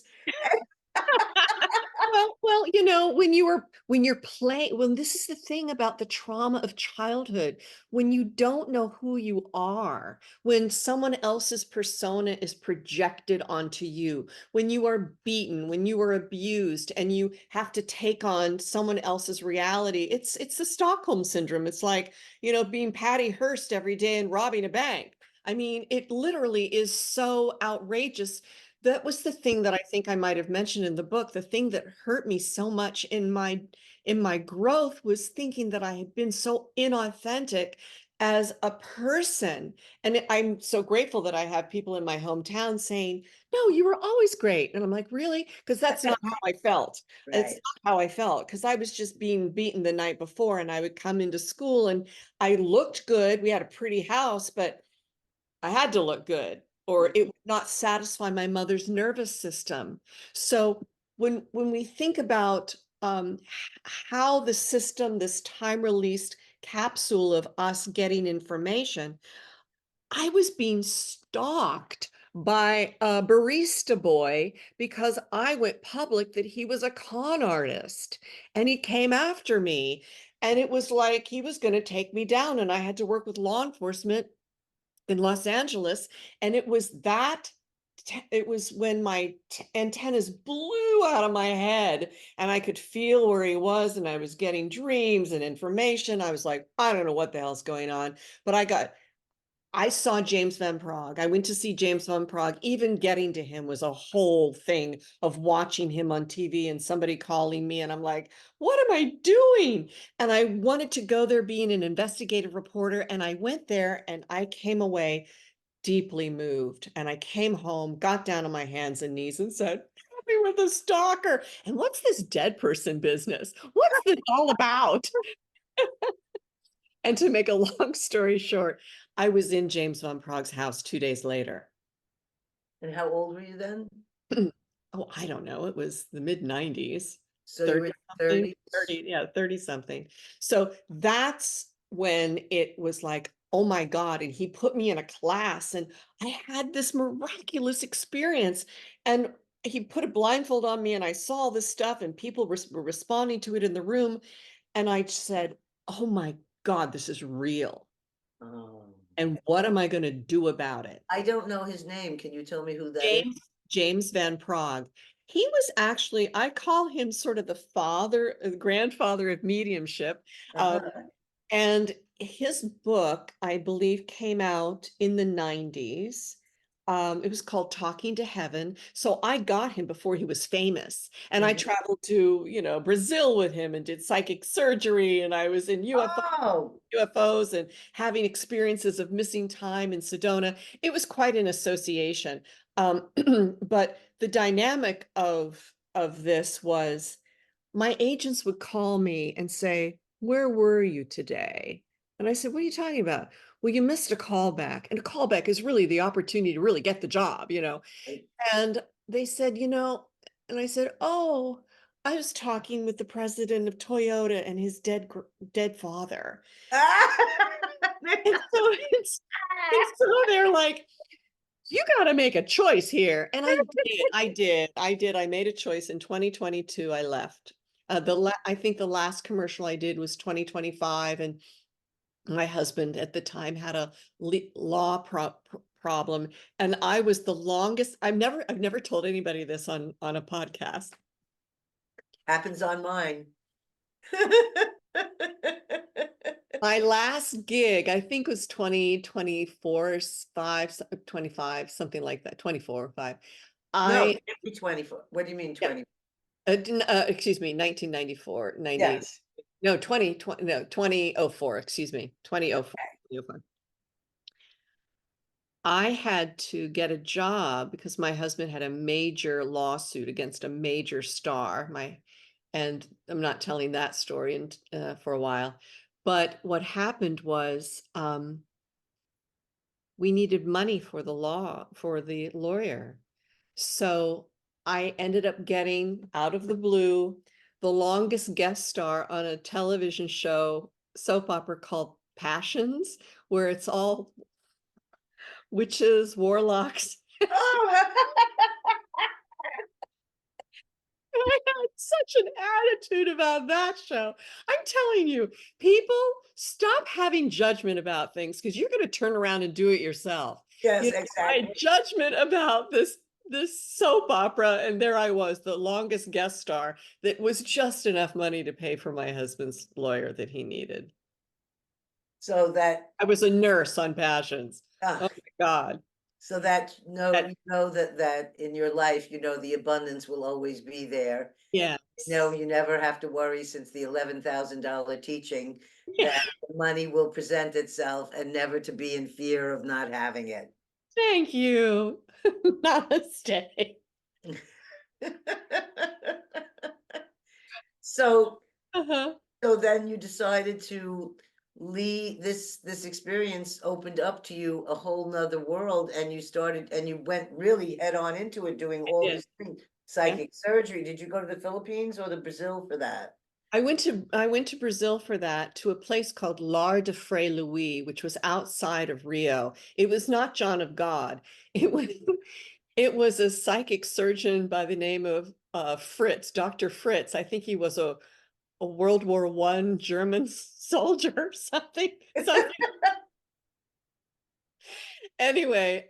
Well, when you're playing, when this is the thing about the trauma of childhood, when you don't know who you are, when someone else's persona is projected onto you, when you are beaten, when you are abused, and you have to take on someone else's reality, it's the Stockholm syndrome. It's like, being Patty Hearst every day and robbing a bank. I mean, it literally is so outrageous. That was the thing that I think I might have mentioned in the book. The thing that hurt me so much in my growth was thinking that I had been so inauthentic as a person. And I'm so grateful that I have people in my hometown saying, "No, you were always great." And I'm like, "Really?" Because that's not how I felt. It's Right. not how I felt, because I was just being beaten the night before, and I would come into school and I looked good. We had a pretty house, but I had to look good, or it would not satisfy my mother's nervous system. So when we think about how the system, this time released capsule of us getting information, I was being stalked by a barista boy because I went public that he was a con artist, and he came after me. And it was like he was going to take me down, and I had to work with law enforcement in Los Angeles. And it was when my antennas blew out of my head, and I could feel where he was, and I was getting dreams and information. I was like, I don't know what the hell's going on. But I saw James Van Prague. I went to see James Van Prague. Even getting to him was a whole thing of watching him on TV and somebody calling me. And I'm like, what am I doing? And I wanted to go there being an investigative reporter. And I went there and I came away deeply moved. And I came home, got down on my hands and knees and said, "Help me with a stalker. And what's this dead person business? What's this all about?" And to make a long story short, I was in James Van Prague's house 2 days later. And how old were you then? Oh, I don't know. It was the mid 90s, So you 30 were in your something, 30s? 30, yeah, 30 something. So that's when it was like, oh my God. And he put me in a class, and I had this miraculous experience. And he put a blindfold on me, and I saw all this stuff, and people were responding to it in the room. And I said, oh my God, this is real. Oh, And what am I going to do about it? I don't know his name. Can you tell me who that is? James Van Prague. He was actually, I call him sort of the grandfather of mediumship. Um, Uh-huh. and his book, I believe, came out in the 90s. It was called Talking to Heaven. So I got him before he was famous. And I Mhm. traveled to, Brazil with him and did psychic surgery. And I was in Oh, UFOs and having experiences of missing time in Sedona. It was quite an association. Um, but the dynamic of this was my agents would call me and say, "Where were you today?" And I said, "What are you talking about?" "Well, you missed a callback." And a callback is really the opportunity to really get the job. right. And they said, and I said, "Oh, I was talking with the president of Toyota and his dead father." And so they're like, "You got to make a choice here." And I made a choice in 2022. I left. I think the last commercial I did was 2025, and my husband at the time had a law problem, and I was the longest. I've never told anybody this on a podcast. Happens on mine. My last gig, I think, was 2024, 25, something like that, 24, 5. No, I, 24. What do you mean yeah, 20? excuse me, 1994, 90, Yes. no, 2020, no, 2004, excuse me, 2004. Okay. 2004. I had to get a job because my husband had a major lawsuit against a major star. And I'm not telling that story for a while. But what happened was, we needed money for the lawyer. So I ended up getting, out of the blue, the longest guest star on a television show, soap opera called Passions, where it's all witches, warlocks. Oh, such an attitude about that show. I'm telling you, people, stop having judgment about things because you're going to turn around and do it yourself. Yes, You know, I exactly. had judgment about this soap opera, and there I was, the longest guest star that was just enough money to pay for my husband's lawyer that he needed. So that, I was a nurse on Passions. uh, Oh my God. so that That, you know that in your life, you know, the abundance will always be there. yes. No, you never have to worry since the $11,000 teaching Yeah. that money will present itself and never to be in fear of not having it. Thank you. Namaste. So, Uh-huh. so then you decided to leave this experience opened up to you a whole nother world and you started and you went really head on into it doing all Yeah. these things, Yeah. psychic surgery. Did you go to the Philippines or the Brazil for that? I went to Brazil for that, to a place called Lar de Frei Louis, which was outside of Rio. It was not John of God. It was it was a psychic surgeon by the name of Fritz, Dr. Fritz. I think he was a World War I German soldier or something. Something. Anyway,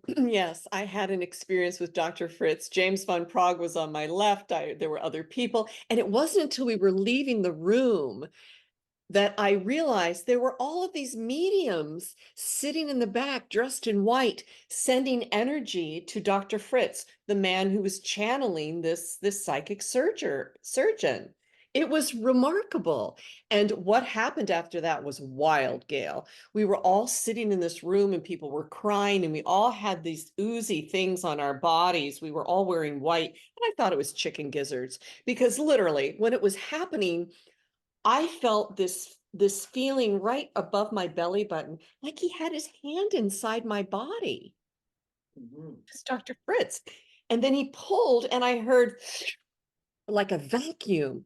yes, I had an experience with Dr. Fritz. James von Prague was on my left. There were other people. And it wasn't until we were leaving the room that I realized there were all of these mediums sitting in the back, dressed in white, sending energy to Dr. Fritz, the man who was channeling this psychic surgeon. It was remarkable. And what happened after that was wild, Gail. We were all sitting in this room and people were crying, and we all had these oozy things on our bodies. We were all wearing white. And I thought it was chicken gizzards because literally, when it was happening, I felt this feeling right above my belly button, like he had his hand inside my body. Mhm. It's Dr. Fritz. And then he pulled, and I heard like a vacuum.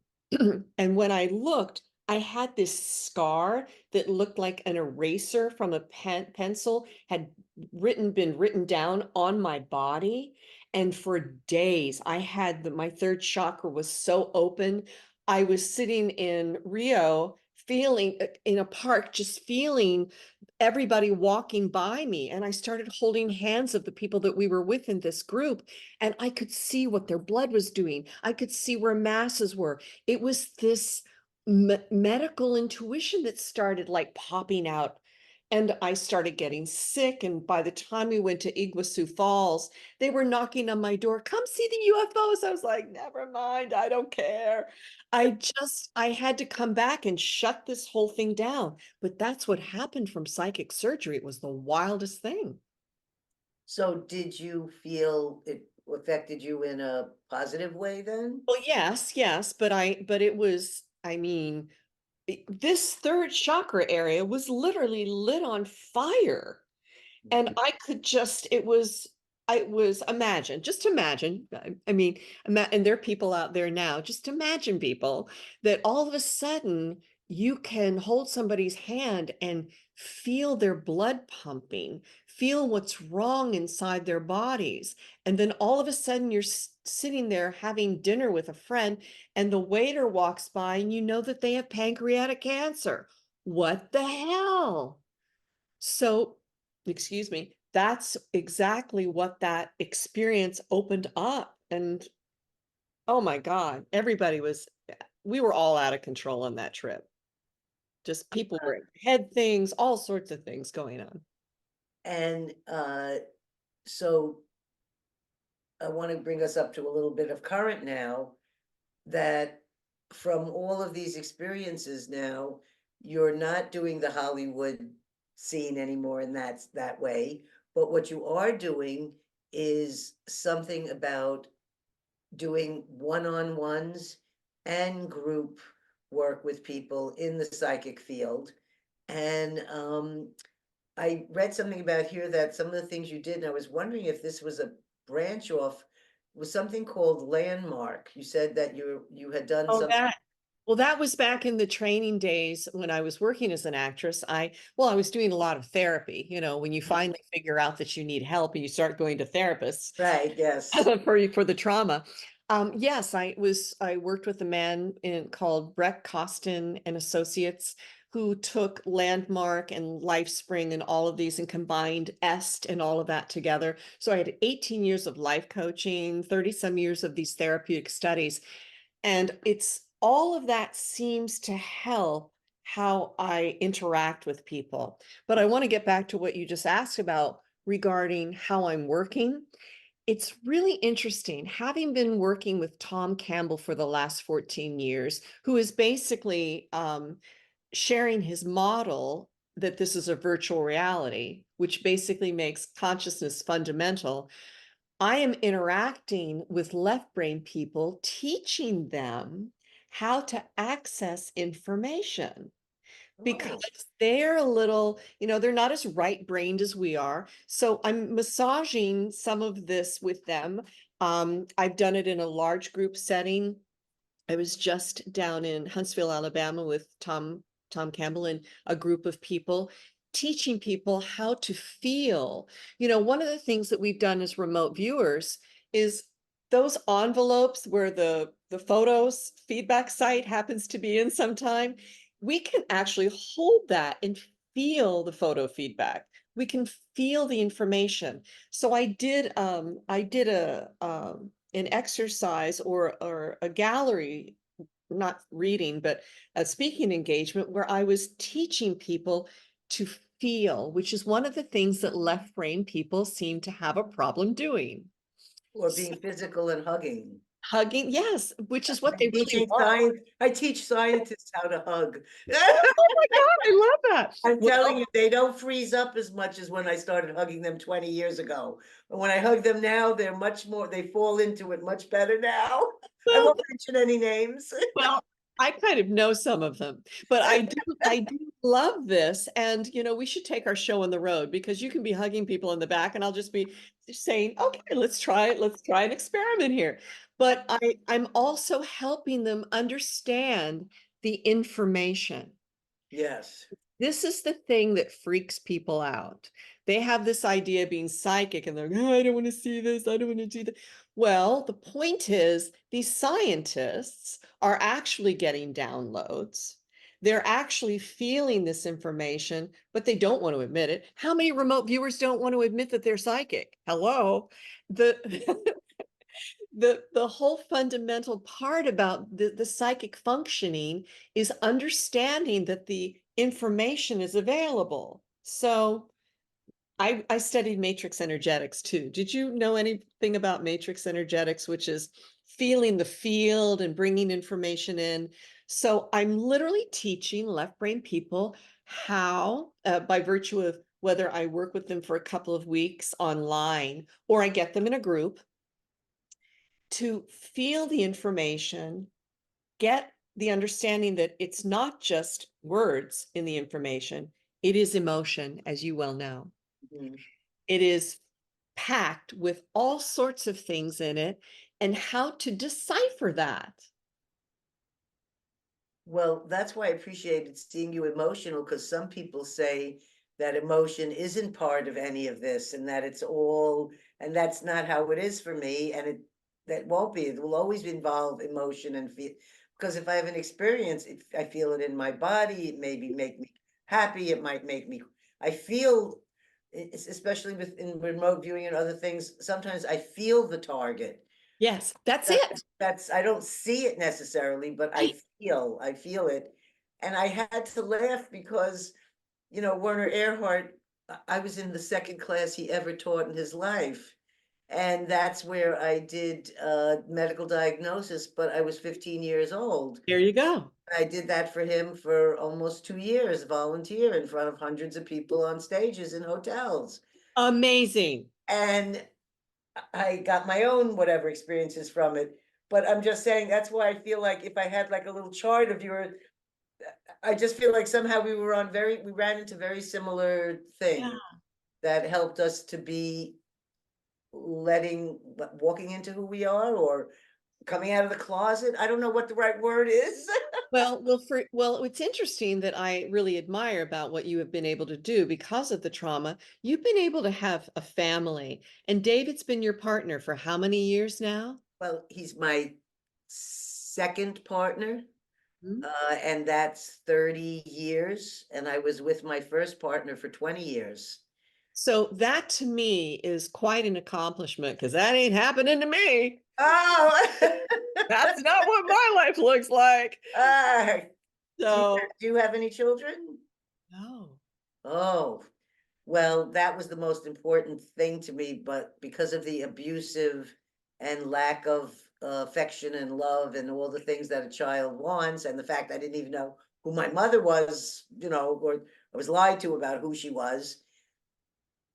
And when I looked, I had this scar that looked like an eraser from a pencil had been written down on my body. And for days, I had my third chakra was so open. I was sitting in Rio, feeling in a park, just feeling everybody walking by me. And I started holding hands of the people that we were with in this group, and I could see what their blood was doing. I could see where masses were. It was this medical intuition that started like popping out. And I started getting sick. And by the time we went to Iguazu Falls, they were knocking on my door, come see the UFOs. I was like, never mind, I don't care. I had to come back and shut this whole thing down. But that's what happened from psychic surgery. It was the wildest thing. So did you feel it affected you in a positive way then? Well, yes, but it was, I mean, this third chakra area was literally lit on fire. And I could just, it was, just imagine, I mean, and there are people out there now, just imagine, people, that all of a sudden you can hold somebody's hand and feel their blood pumping, feel what's wrong inside their bodies. And then all of a sudden you're sitting there having dinner with a friend, and the waiter walks by and you know that they have pancreatic cancer. What the hell? So, excuse me, that's exactly what that experience opened up. And oh my God, we were all out of control on that trip. Just people Uh, were head things, all sorts of things going on. And so I want to bring us up to a little bit of current now, that from all of these experiences now, you're not doing the Hollywood scene anymore in that way. But what you are doing is something about doing one-on-ones and group work with people in the psychic field. And I read something about here that some of the things you did, and I was wondering if this was a branch off, was something called Landmark. You said that you had done Oh, some, that was back in the training days when I was working as an actress. I was doing a lot of therapy. When you finally figure out that you need help and you start going to therapists right, yes. for the trauma. Yes, I worked with a man called Breck Costin and Associates who took Landmark and LifeSpring and all of these and combined EST and all of that together. So I had 18 years of life coaching, 30 some years of these therapeutic studies. And it's all of that seems to help how I interact with people. But I want to get back to what you just asked about regarding how I'm working. It's really interesting, having been working with Tom Campbell for the last 14 years, who is basically sharing his model that this is a virtual reality, which basically makes consciousness fundamental. I am interacting with left brain people, teaching them how to access information because Oh, they're a little, they're not as right-brained as we are. So I'm massaging some of this with them. I've done it in a large group setting. I was just down in Huntsville, Alabama with Tom Campbell and a group of people, teaching people how to feel. One of the things that we've done as remote viewers is those envelopes where the photos feedback site happens to be in sometime, we can actually hold that and feel the photo feedback. We can feel the information. So I did an exercise or a gallery, not reading, but a speaking engagement where I was teaching people to feel, which is one of the things that left brain people seem to have a problem doing. or So being physical and hugging. hugging, yes, which is what they really Teaching are. science, I teach scientists how to hug. Oh my God, I love that. I'm telling Well, you, they don't freeze up as much as when I started hugging them 20 years ago. But when I hug them now, they're much more, they fall into it much better now. I well, won't mention any names. Well, I kind of know some of them, but I do love this. And we should take our show on the road because you can be hugging people in the back and I'll just be saying, okay, let's try it. Let's try an experiment here. But I'm also helping them understand the information. Yes. This is the thing that freaks people out. They have this idea of being psychic and they're like, oh, I don't want to see this. I don't want to do that. Well, the point is, these scientists are actually getting downloads. They're actually feeling this information, but they don't want to admit it. How many remote viewers don't want to admit that they're psychic? Hello. The the whole fundamental part about the psychic functioning is understanding that the information is available. So I studied matrix energetics too. Did you know anything about matrix energetics, which is feeling the field and bringing information in? So I'm literally teaching left brain people how, by virtue of whether I work with them for a couple of weeks online or I get them in a group, to feel the information, get the understanding that it's not just words in the information, it is emotion, as you well know. Mhm. It is packed with all sorts of things in it, and how to decipher that. Well, that's why I appreciated seeing you emotional, because some people say that emotion isn't part of any of this and that it's all, and that's not how it is for me. And that won't be, it will always involve emotion and feel, because if I have an experience, I feel it in my body, it maybe make me happy, it might make me, I feel, especially with in remote viewing and other things, sometimes I feel the target. Yes, that's That it. that's I don't see it necessarily, but Right. I feel it. And I had to laugh because, Werner Erhard, I was in the second class he ever taught in his life. And that's where I did medical diagnosis, but I was 15 years old. There you go. I did that for him for almost 2 years, volunteer in front of hundreds of people on stages in hotels. Amazing. And I got my own whatever experiences from it. But I'm just saying that's why I feel like if I had like a little chart of your, I just feel like somehow we ran into very similar Yeah. thing that helped us to be walking into who we are or coming out of the closet. I don't know what the right word is. Well, it's interesting that I really admire about what you have been able to do because of the trauma. You've been able to have a family, and David's been your partner for how many years now? Well, he's my second partner, Mhm. and that's 30 years. And I was with my first partner for 20 years. So that to me is quite an accomplishment because that ain't happening to me. Oh, That's not what my life looks like. uh, So, do you have any children? no. Oh, well, that was the most important thing to me, but because of the abusive and lack of affection and love and all the things that a child wants, and the fact I didn't even know who my mother was, or I was lied to about who she was,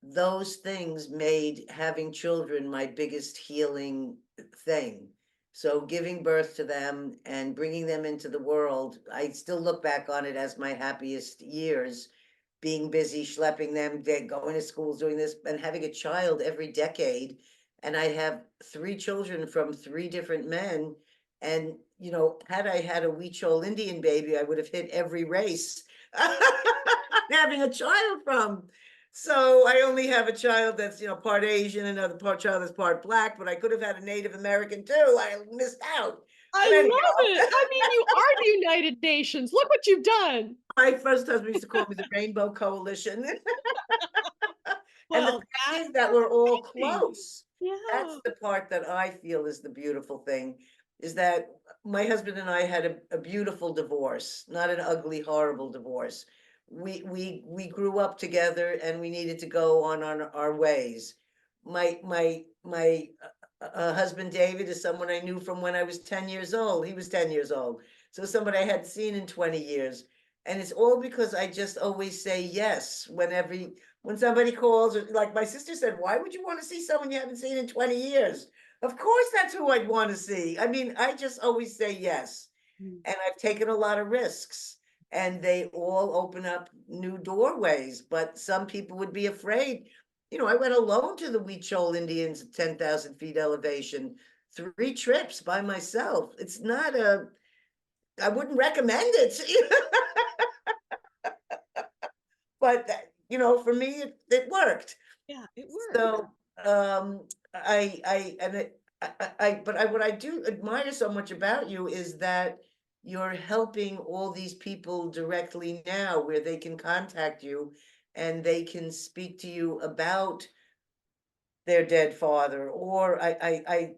those things made having children my biggest healing thing. So giving birth to them and bringing them into the world, I still look back on it as my happiest years, being busy schlepping them, going to schools, doing this, and having a child every decade. And I have three children from three different men. And, had I had a Huichol Indian baby, I would have hit every race having a child from. So I only have a child that's, part Asian, another part child that's part black, but I could have had a Native American too. I missed out. I But anyhow, love it. I mean, you are the United Nations. Look what you've done. my first husband used to call me the Rainbow Coalition. And the Well, thing that's is that we're all amazing. close. Yeah. That's the part that I feel is the beautiful thing, is that my husband and I had a beautiful divorce, not an ugly, horrible divorce. We grew up together and we needed to go on our ways. My husband David is someone I knew from when I was 10 years old. He was 10 years old. So somebody I hadn't seen in 20 years. And it's all because I just always say yes when somebody calls, or like my sister said, why would you want to see someone you haven't seen in 20 years? Of course, that's who I'd want to see. I mean, I just always say yes. Mm. And I've taken a lot of risks, and they all open up new doorways. But some people would be afraid. I went alone to the Huichol Indians at 10,000 feet elevation, 3 trips by myself. I wouldn't recommend it. But, for me, it worked. Yeah, it worked. So, and what I do admire so much about you is that you're helping all these people directly now, where they can contact you and they can speak to you about their dead father. Or I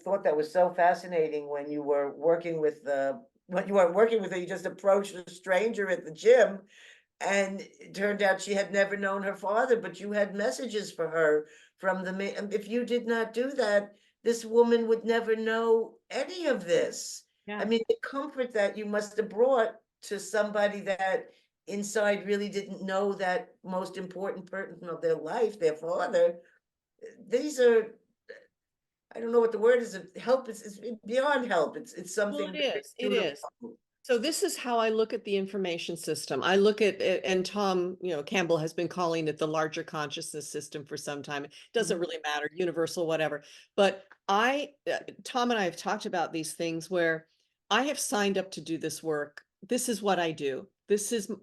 thought that was so fascinating when you were working with when you weren't working with her, you just approached a stranger at the gym, and it turned out she had never known her father, but you had messages for her from the man. If you did not do that, this woman would never know any of this. I Yeah. mean, the comfort that you must have brought to somebody that inside really didn't know that most important person of their life, their father. These are, I don't know what the word is. Help is beyond help. It's Well, something it very is. It is. beautiful. So this is how I look at the information system. I look at it, and Tom, Campbell has been calling it the larger consciousness system for some time. It doesn't Mhm. really matter, universal, whatever. But Tom and I have talked about these things where I have signed up to do this work. This is what I do.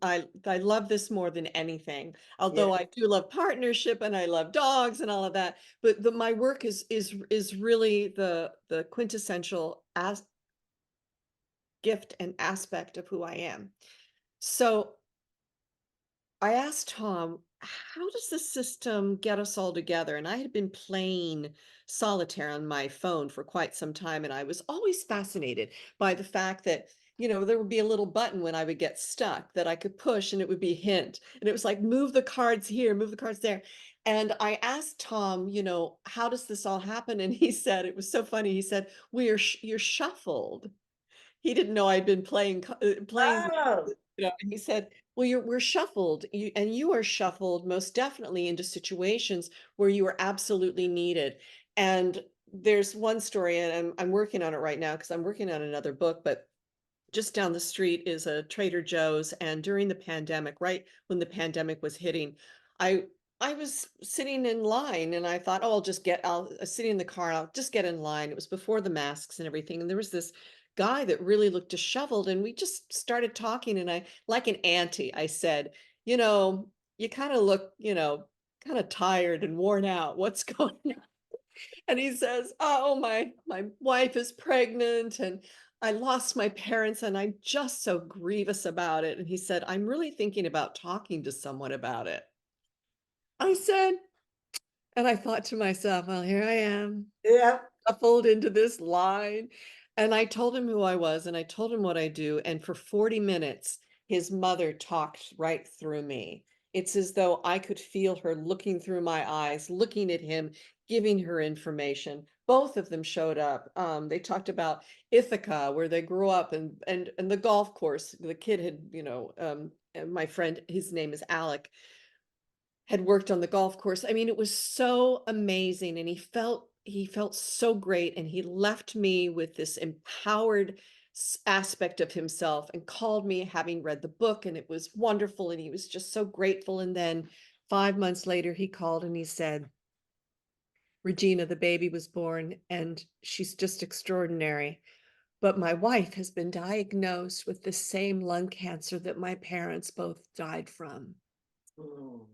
I love this more than anything. Yeah. Although I do love partnership and I love dogs and all of that, but my work is really the quintessential as gift and aspect of who I am. So I asked Tom, how does the system get us all together? And I had been playing solitaire on my phone for quite some time. And I was always fascinated by the fact that, there would be a little button when I would get stuck that I could push and it would be hint. And it was like, move the cards here, move the cards there. And I asked Tom, how does this all happen? And he said, it was so funny. He said, you're shuffled. He didn't know I'd been playing Oh, and he said, well, we're shuffled, and you are shuffled most definitely into situations where you are absolutely needed. And there's one story, and I'm working on it right now because I'm working on another book, but just down the street is a Trader Joe's. And during the pandemic, right when the pandemic was hitting, I I was sitting in line and I thought, oh, I'll sit in the car, I'll just get in line. It was before the masks and everything. And there was this guy that really looked disheveled. And we just started talking. And like an auntie, I said, you know, you kind of look, kind of tired and worn out. What's going on? And he says, "Oh, my wife is pregnant and I lost my parents and I'm just so grievous about it." And he said, "I'm really thinking about talking to someone about it." I said, and I thought to myself, "Well, here I am, Yeah. shuffled into this line." And I told him who I was and I told him what I do. And for 40 minutes, his mother talked right through me. It's as though I could feel her looking through my eyes, looking at him, giving her information. Both of them showed up. They talked about Ithaca, where they grew up, and the golf course. The kid had, and my friend, his name is Alec, had worked on the golf course. I mean, it was so amazing, and he felt so great, and he left me with this empowered aspect of himself and called me having read the book, and it was wonderful, and he was just so grateful. And then 5 months later, he called and he said, "Regina, the baby was born, and she's just extraordinary. But my wife has been diagnosed with the same lung cancer that my parents both died from." Mm.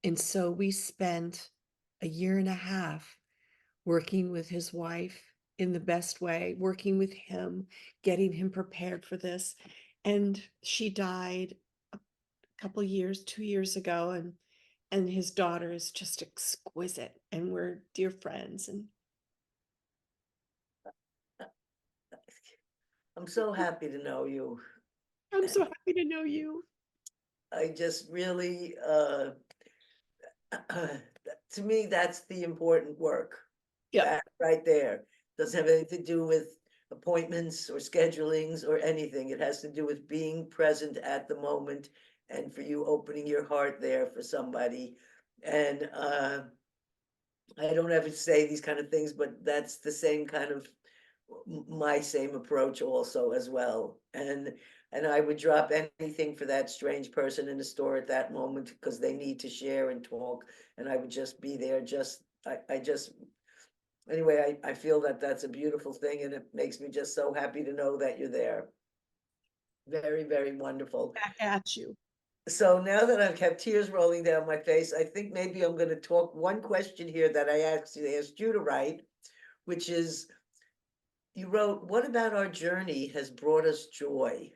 And so we spent a year and a half working with his wife in the best way, working with him, getting him prepared for this. And she died a couple years, 2 years ago, and his daughter is just exquisite, and we're dear friends. And I'm so happy to know you. I'm so happy to know you. I just really, to me, that's the important work. Yep. That right there doesn't have anything to do with appointments or schedulings or anything. It has to do with being present at the moment and for you opening your heart there for somebody. And I don't ever say these kind of things, but that's the same kind of my same approach also as well. And I would drop anything for that strange person in the store at that moment because they need to share and talk. And I would just be there. I just anyway, I feel that that's a beautiful thing, and it makes me just so happy to know that you're there. Very, very wonderful. Back at you. So now that I've kept tears rolling down my face, I think maybe I'm going to talk one question here that I actually asked you to write, which is you wrote, "What about our journey has brought us joy?"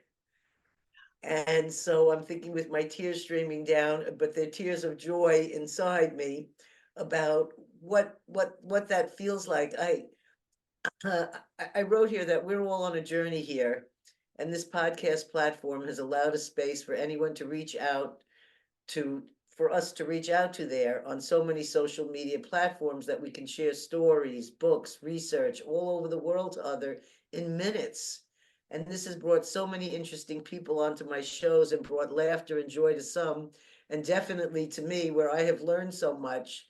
And so I'm thinking with my tears streaming down, but they're tears of joy inside me about what that feels like. Uh, I wrote here that we're all on a journey here, and this podcast platform has allowed a space for anyone to reach out to, for us to reach out to there on so many social media platforms that we can share stories, books, research all over the world to other in minutes. And this has brought so many interesting people onto my shows and brought laughter and joy to some, and definitely to me, where I have learned so much.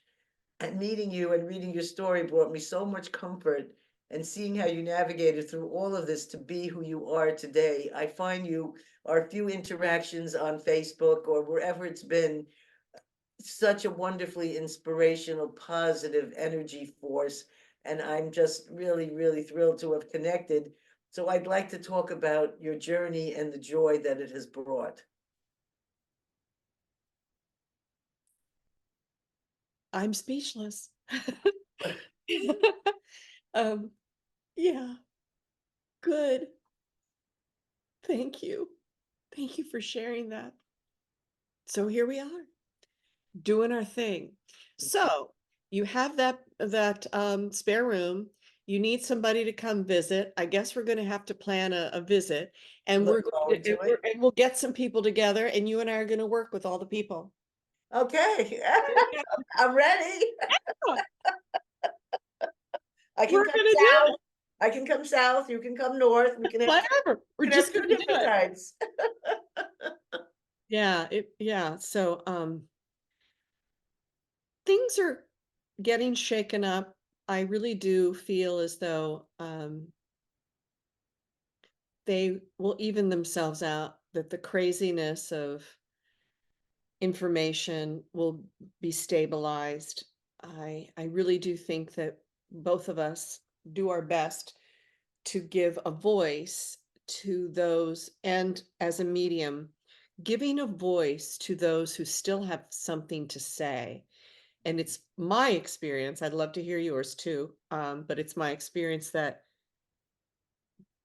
And meeting you and reading your story brought me so much comfort, and seeing how you navigated through all of this to be who you are today. I find you, our few interactions on Facebook or wherever it's been, such a wonderfully inspirational, positive energy force. And I'm just really, really thrilled to have connected. So I'd like to talk about your journey and the joy that it has brought. I'm speechless. um, yeah, good. Thank you. Thank you for sharing that. So here we are, doing our thing. So you have that spare room. You need somebody to come visit. I guess we're going to have to plan a visit, and Look we're going forward to, to it. and we'll get some people together, and you and I are going to work with all the people. Okay, Yeah, I'm ready. I can we're come going to do south. it. I can come south. You can come north. Whatever. We're We can have just two going to do different it. times. Yeah. So things are getting shaken up. I really do feel as though they will even themselves out, that the craziness of information will be stabilized. I really do think that both of us do our best to give a voice to those, and as a medium, giving a voice to those who still have something to say. and it's my experience, I'd love to hear yours too, but it's my experience that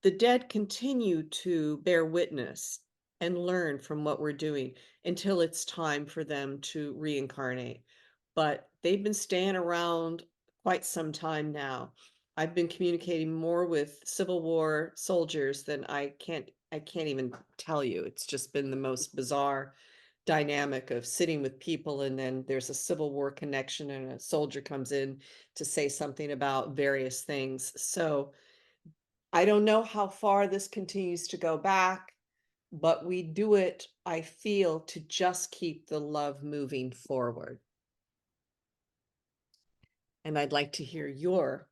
the dead continue to bear witness and learn from what we're doing until it's time for them to reincarnate. But they've been staying around quite some time now. I've been communicating more with Civil War soldiers than I can't even tell you. It's just been the most bizarre dynamic of sitting with people, and then there's a Civil War connection and a soldier comes in to say something about various things. So I don't know how far this continues to go back, but we do it, I feel, to just keep the love moving forward. And I'd like to hear your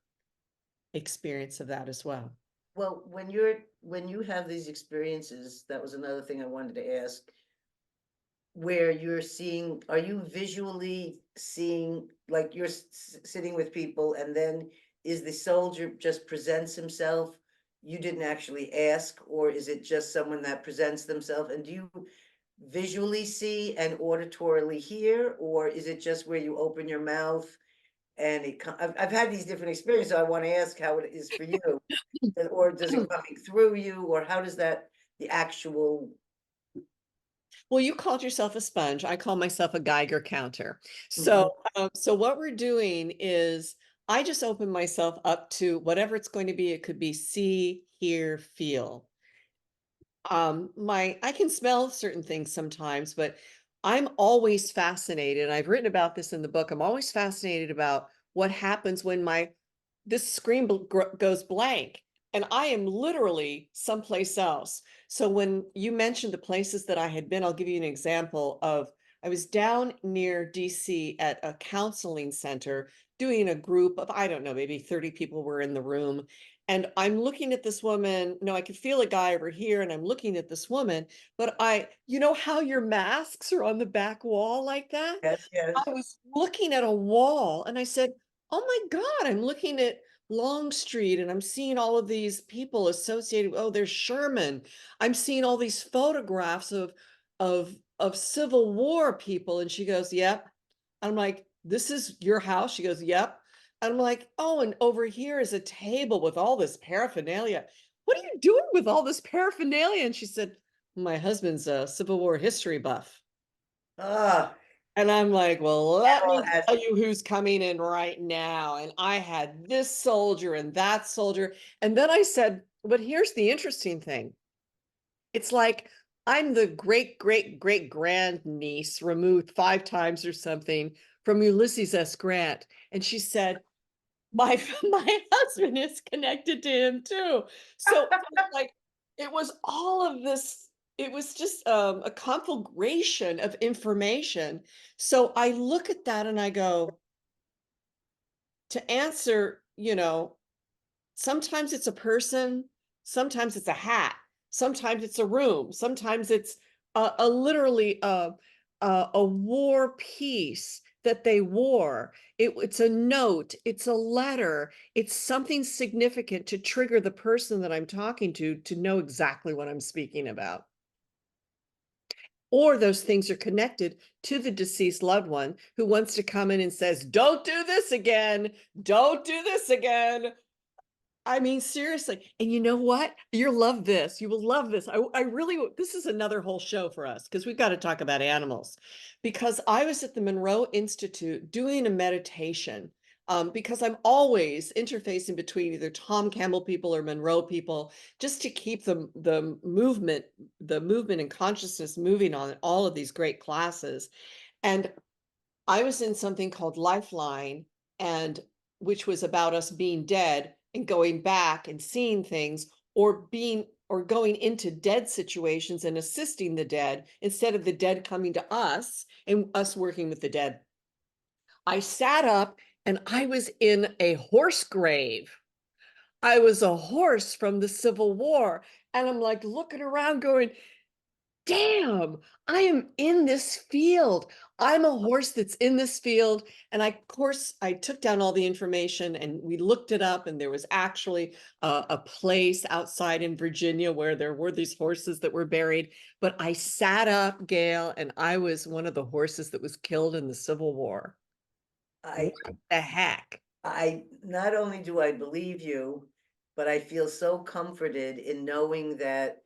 experience of that as well. Well, when you have these experiences, that was another thing I wanted to ask, where you're seeing, are you visually seeing, like you're sitting with people and then is the soldier just presents himself? You didn't actually ask, or is it just someone that presents themselves? And do you visually see and auditorily hear, or is it just where you open your mouth and I've had these different experiences, so I want to ask how it is for you. Or does it coming through you, or how does that, the actual, Well, you called yourself a sponge. I call myself a Geiger counter. Mhm. So what we're doing is I just open myself up to whatever it's going to be. It could be see, hear, feel. My I can smell certain things sometimes, but I'm always fascinated, and I've written about this in the book. I'm always fascinated about what happens when my this screen goes blank and I am literally someplace else. So when you mentioned the places that I had been, I'll give you an example of I was down near DC at a counseling center doing a group of, I don't know, maybe 30 people were in the room. And I'm looking at this woman. No, I could feel a guy over here, and I'm looking at this woman. But you know how your masks are on the back wall like that? Yes, I yes. was looking at a wall and I said, "Oh my God, I'm looking at Long Street and I'm seeing all of these people associated. Oh, there's Sherman. I'm seeing all these photographs of Civil War people." And she goes, "Yep." I'm like, "This is your house?" She goes, "Yep." I'm like, "Oh, and over here is a table with all this paraphernalia. What are you doing with all this paraphernalia?" And she said, "My husband's a Civil War history buff." Ah, And I'm like, "Well, that let all me has, tell you who's coming in right now." And I had this soldier and that soldier. And then I said, "But here's the interesting thing. It's like I'm the great, great, great grandniece removed 5 times or something from Ulysses S. Grant." And she said, my my husband is connected to him too. So it's like it was all of this, it was just a conflagration of information. So I look at that and I go, to answer, sometimes it's a person, sometimes it's a hat, sometimes it's a room, sometimes it's a literally a war piece that they wore. It's a note, it's a letter, it's something significant to trigger the person that I'm talking to know exactly what I'm speaking about. Or those things are connected to the deceased loved one who wants to come in and says, "Don't do this again. Don't do this again." I mean, seriously. And you know what? You'll love this. You will love this. I really, this is another whole show for us because we've got to talk about animals. Because I was at the Monroe Institute doing a meditation, because I'm always interfacing between either Tom Campbell people or Monroe people, just to keep the movement and consciousness moving on all of these great classes. And I was in something called Lifeline, and which was about us being dead and going back and seeing things, or going into dead situations and assisting the dead instead of the dead coming to us and us working with the dead. I sat up and I was in a horse grave. I was a horse from the Civil War. And I'm like looking around going, damn, I am in this field. I'm a horse that's in this field. And of course, I took down all the information and we looked it up. And there was actually a place outside in Virginia where there were these horses that were buried. But I sat up, Gail, and I was one of the horses that was killed in the Civil War. I What the heck? I not only do I believe you, but I feel so comforted in knowing that,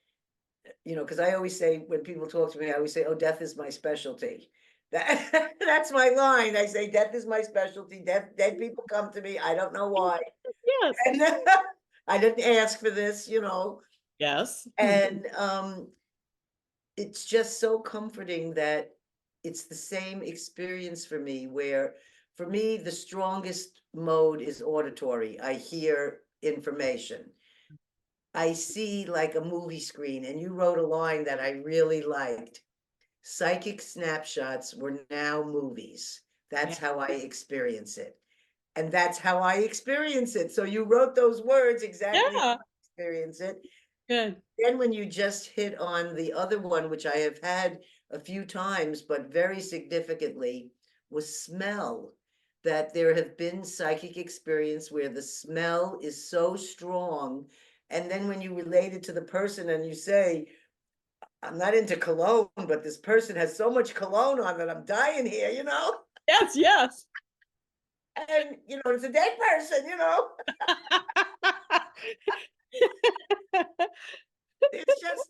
because I always say when people talk to me, I always say, "Oh, death is my specialty." That that's my line. I say, "Death is my specialty." Dead people come to me. I don't know why, Yes. and I didn't ask for this. Yes. And it's just so comforting that it's the same experience for me. Where for me, the strongest mode is auditory. I hear information. I see like a movie screen, and you wrote a line that I really liked. Psychic snapshots were now movies. Yeah. That's how I experience it. And that's how I experience it. So you wrote those words exactly how Yeah. I experience it. Good. Then when you just hit on the other one, which I have had a few times, but very significantly, was smell. That there have been psychic experience where the smell is so strong. And then when you relate it to the person and you say, I'm not into cologne, but this person has so much cologne on that I'm dying here. Yes, yes. And, it's a dead person. It's just,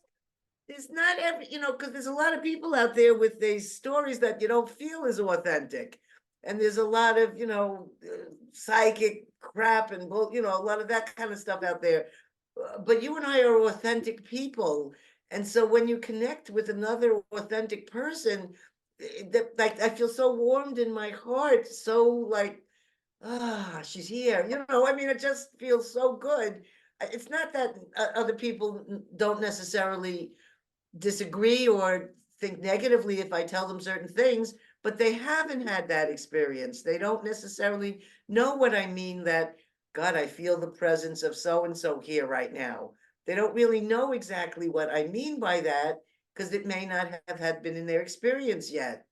it's not because there's a lot of people out there with these stories that you don't feel is authentic. And there's a lot of, psychic crap and, a lot of that kind of stuff out there. But you and I are authentic people. And so when you connect with another authentic person, like I feel so warmed in my heart, so like, she's here. I mean, it just feels so good. It's not that other people don't necessarily disagree or think negatively if I tell them certain things, but they haven't had that experience. They don't necessarily know what I mean that, God, I feel the presence of so and so here right now. They don't really know exactly what I mean by that because it may not have had been in their experience yet.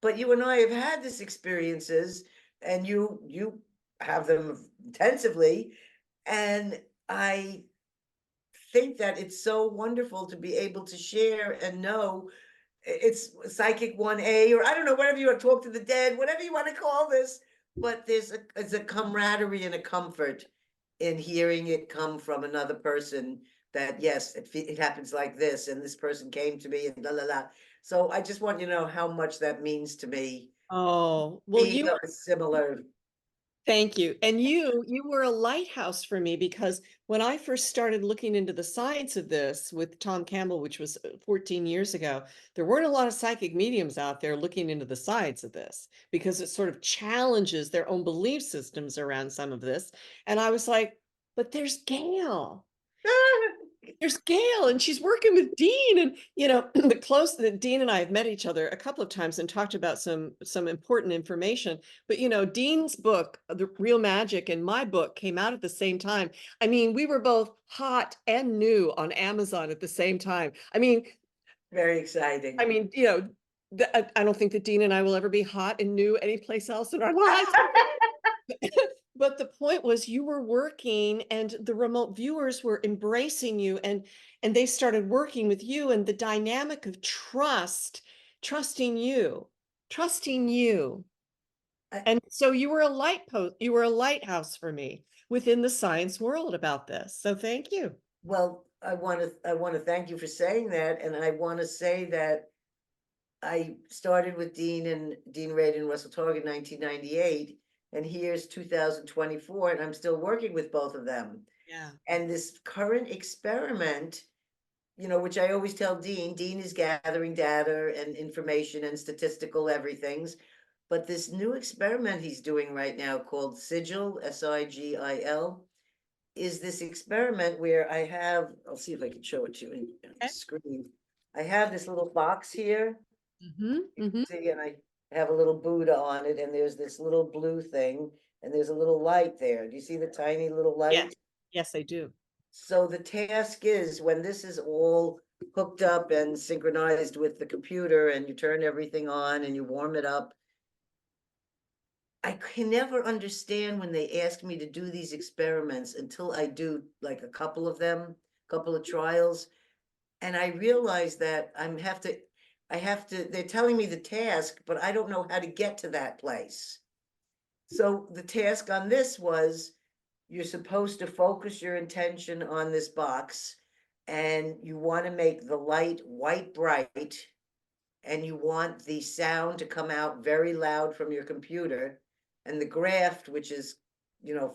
But you and I have had these experiences, and you have them intensively, and I think that it's so wonderful to be able to share and know it's psychic 1A, or I don't know, whatever you want to talk to the dead, whatever you want to call this, but there's a camaraderie and a comfort in hearing it come from another person that yes, it happens like this, and this person came to me and la la la. So I just want you to know how much that means to me, Oh, well, being you of a similar. thank you. And you were a lighthouse for me because when I first started looking into the science of this with Tom Campbell, which was 14 years ago, there weren't a lot of psychic mediums out there looking into the science of this because it sort of challenges their own belief systems around some of this. And I was like, but there's Gail. There's Gail, and she's working with Dean, and the close that Dean and I have met each other a couple of times and talked about some important information. But Dean's book, The Real Magic, and my book came out at the same time. I mean, we were both hot and new on Amazon at the same time. Very exciting. I mean, I don't think that Dean and I will ever be hot and new anyplace else in our lives. But the point was you were working and the remote viewers were embracing you, and they started working with you, and the dynamic of trusting you, trusting you. I, And so you were a you were a lighthouse for me within the science world about this. So thank you. well, I want to thank you for saying that, and I want to say that I started with Dean Raid and Russell Targ in 1998, and here's 2024, and I'm still working with both of them. Yeah. And this current experiment, which I always tell Dean is gathering data and information and statistical everything's, but this new experiment he's doing right now called Sigil, SIGIL, is this experiment where I'll see if I can show it to you on the Okay. screen. I have this little box here. Mm-hmm. You can Mm-hmm. see, and I have a little Buddha on it, and there's this little blue thing, and there's a little light there. Do you see the tiny little Yes. light? Yes, I do. So the task is, when this is all hooked up and synchronized with the computer, and you turn everything on and you warm it up, I can never understand when they ask me to do these experiments until I do like a couple of them, couple of trials, and I realize that I have to, they're telling me the task, but I don't know how to get to that place. So the task on this was you're supposed to focus your intention on this box and you want to make the light white bright and you want the sound to come out very loud from your computer and the graph, which is,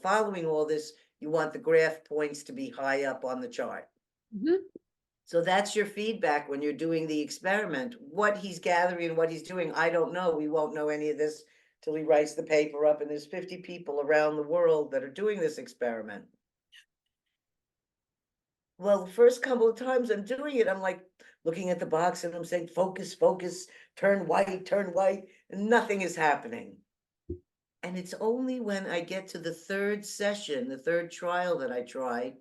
following all this, you want the graph points to be high up on the chart. Mhm. So that's your feedback when you're doing the experiment. What he's gathering and what he's doing, I don't know. We won't know any of this till he writes the paper up, and there's 50 people around the world that are doing this experiment. Well, the first couple of times I'm doing it, I'm like looking at the box and I'm saying, focus, focus, turn white, and nothing is happening. And it's only when I get to the third session, the third trial that I try,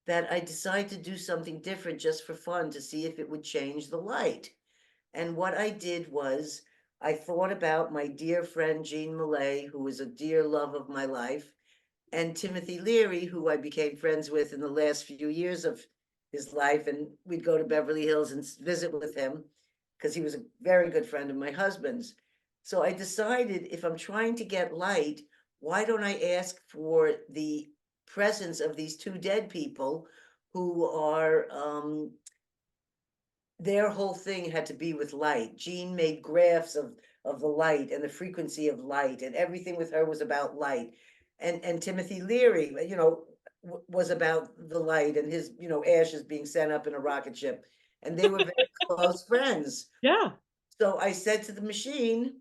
that I decide to do something different just for fun to see if it would change the light. And what I did was I thought about my dear friend Jean Millay, who was a dear love of my life, and Timothy Leary, who I became friends with in the last few years of his life. And we'd go to Beverly Hills and visit with him because he was a very good friend of my husband's. So I decided if I'm trying to get light, why don't I ask for the presence of these two dead people who are their whole thing had to be with light. Jean made graphs of the light and the frequency of light, and everything with her was about light. And Timothy Leary, was about the light and his, ashes being sent up in a rocket ship. And they were very close friends. Yeah. So I said to the machine,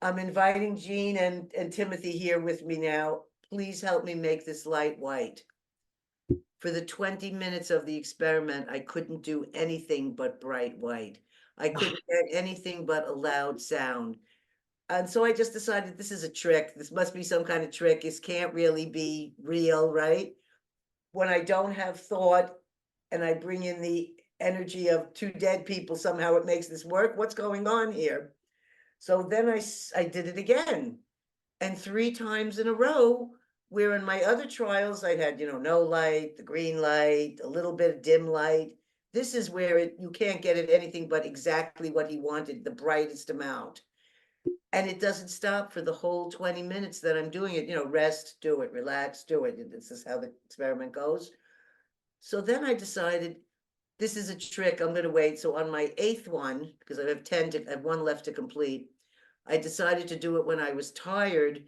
I'm inviting Jean and Timothy here with me now. Please help me make this light white. For the 20 minutes of the experiment, I couldn't do anything but bright white. I couldn't get anything but a loud sound. And so I just decided this is a trick. This must be some kind of trick. This can't really be real, right? When I don't have thought and I bring in the energy of two dead people, somehow it makes this work. What's going on here? So then I did it again. And 3 times in a row, where in my other trials I had, no light, the green light, a little bit of dim light. This is where you can't get it anything but exactly what he wanted, the brightest amount. And it doesn't stop for the whole 20 minutes that I'm doing it, rest, do it, relax, do it. This is how the experiment goes. So then I decided this is a trick. I'm going to wait. So on my 8th one, because I have 10 to, I have 1 left to complete, I decided to do it when I was tired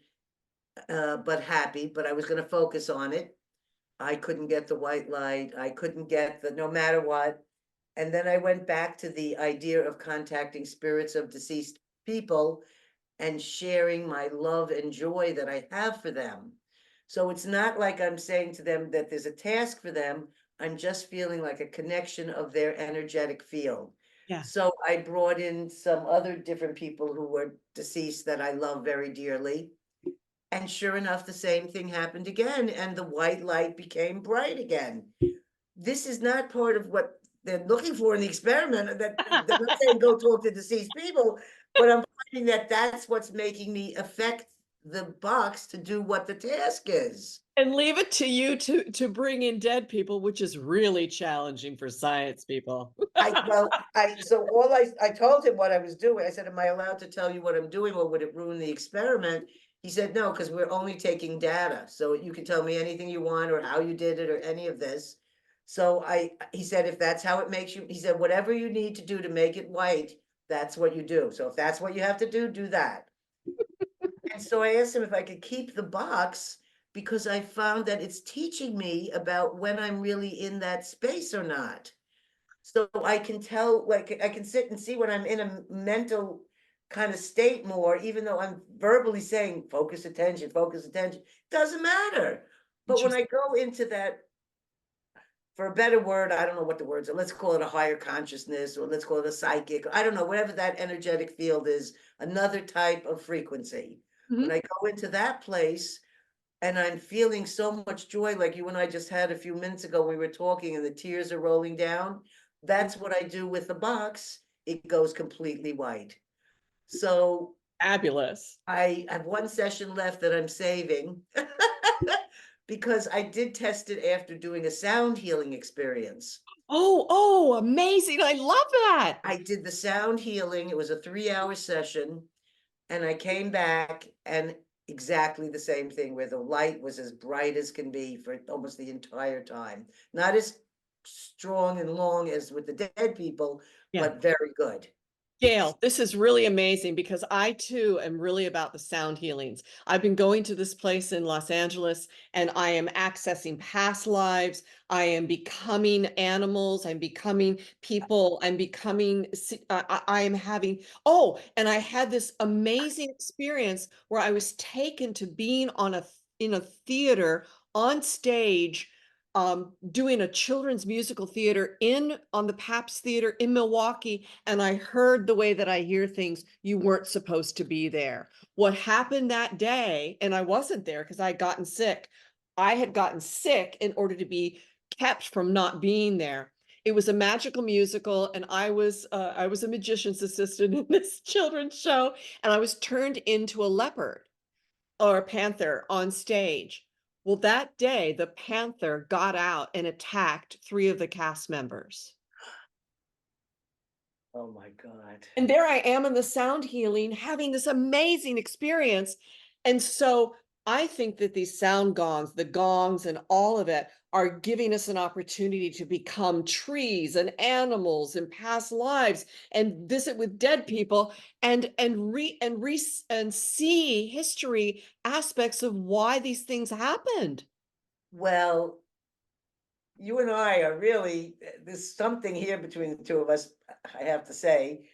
but happy, but I was going to focus on it. I couldn't get the white light. I couldn't get the no matter what. And then I went back to the idea of contacting spirits of deceased people and sharing my love and joy that I have for them. So it's not like I'm saying to them that there's a task for them. I'm just feeling like a connection of their energetic field. Yeah. So I brought in some other different people who were deceased that I love very dearly. And sure enough, the same thing happened again, and the white light became bright again. This is not part of what they're looking for in the experiment. That they're not saying go talk to deceased people, but I'm finding that that's what's making me affect the box to do what the task is. And leave it to you to bring in dead people, which is really challenging for science people. I told him what I was doing. I said, "Am I allowed to tell you what I'm doing, or would it ruin the experiment?" He said, "No, because we're only taking data, so you can tell me anything you want, or how you did it, or any of this." So he said, "If that's how it makes you," he said, "whatever you need to do to make it white, that's what you do. So if that's what you have to do, do that." And so I asked him if I could keep the box because I found that it's teaching me about when I'm really in that space or not. So I can tell, like, I can sit and see when I'm in a mental kind of state more, even though I'm verbally saying, focus attention, doesn't matter. But when I Interesting. go into that, for a better word, I don't know what the words are, let's call it a higher consciousness, or let's call it a psychic, I don't know, whatever that energetic field is, another type of frequency. When Mhm. I go into that place, and I'm feeling so much joy, like you and I just had a few minutes ago, we were talking and the tears are rolling down. Yeah. That's what I do with the box. It goes completely white. So Fabulous. I have 1 session left that I'm saving because I did test it after doing a sound healing experience. Oh, amazing. I love that. I did the sound healing. It was a 3-hour session. And I came back and exactly the same thing where the light was as bright as can be for almost the entire time. Not as strong and long as with the dead people, Yeah. but very good. Gail, this is really amazing because I too am really about the sound healings. I've been going to this place in Los Angeles and I am accessing past lives. I am becoming animals. I'm becoming people. I'm becoming, I am having, oh, and I had this amazing experience where I was taken to being in a theater on stage doing a children's musical theater on the Paps Theater in Milwaukee, and I heard the way that I hear things, you weren't supposed to be there. What happened that day, and I wasn't there because I had gotten sick. I had gotten sick in order to be kept from not being there. It was a magical musical, and I was a magician's assistant in this children's show, and I was turned into a leopard or a panther on stage. Well, that day, the panther got out and attacked three of the cast members. Oh my God. And there I am in the sound healing, having this amazing experience. And so I think that these sound gongs, the gongs and all of it are giving us an opportunity to become trees and animals in past lives and visit with dead people and see history aspects of why these things happened. Well, you and I are really, there's something here between the two of us, I have to say.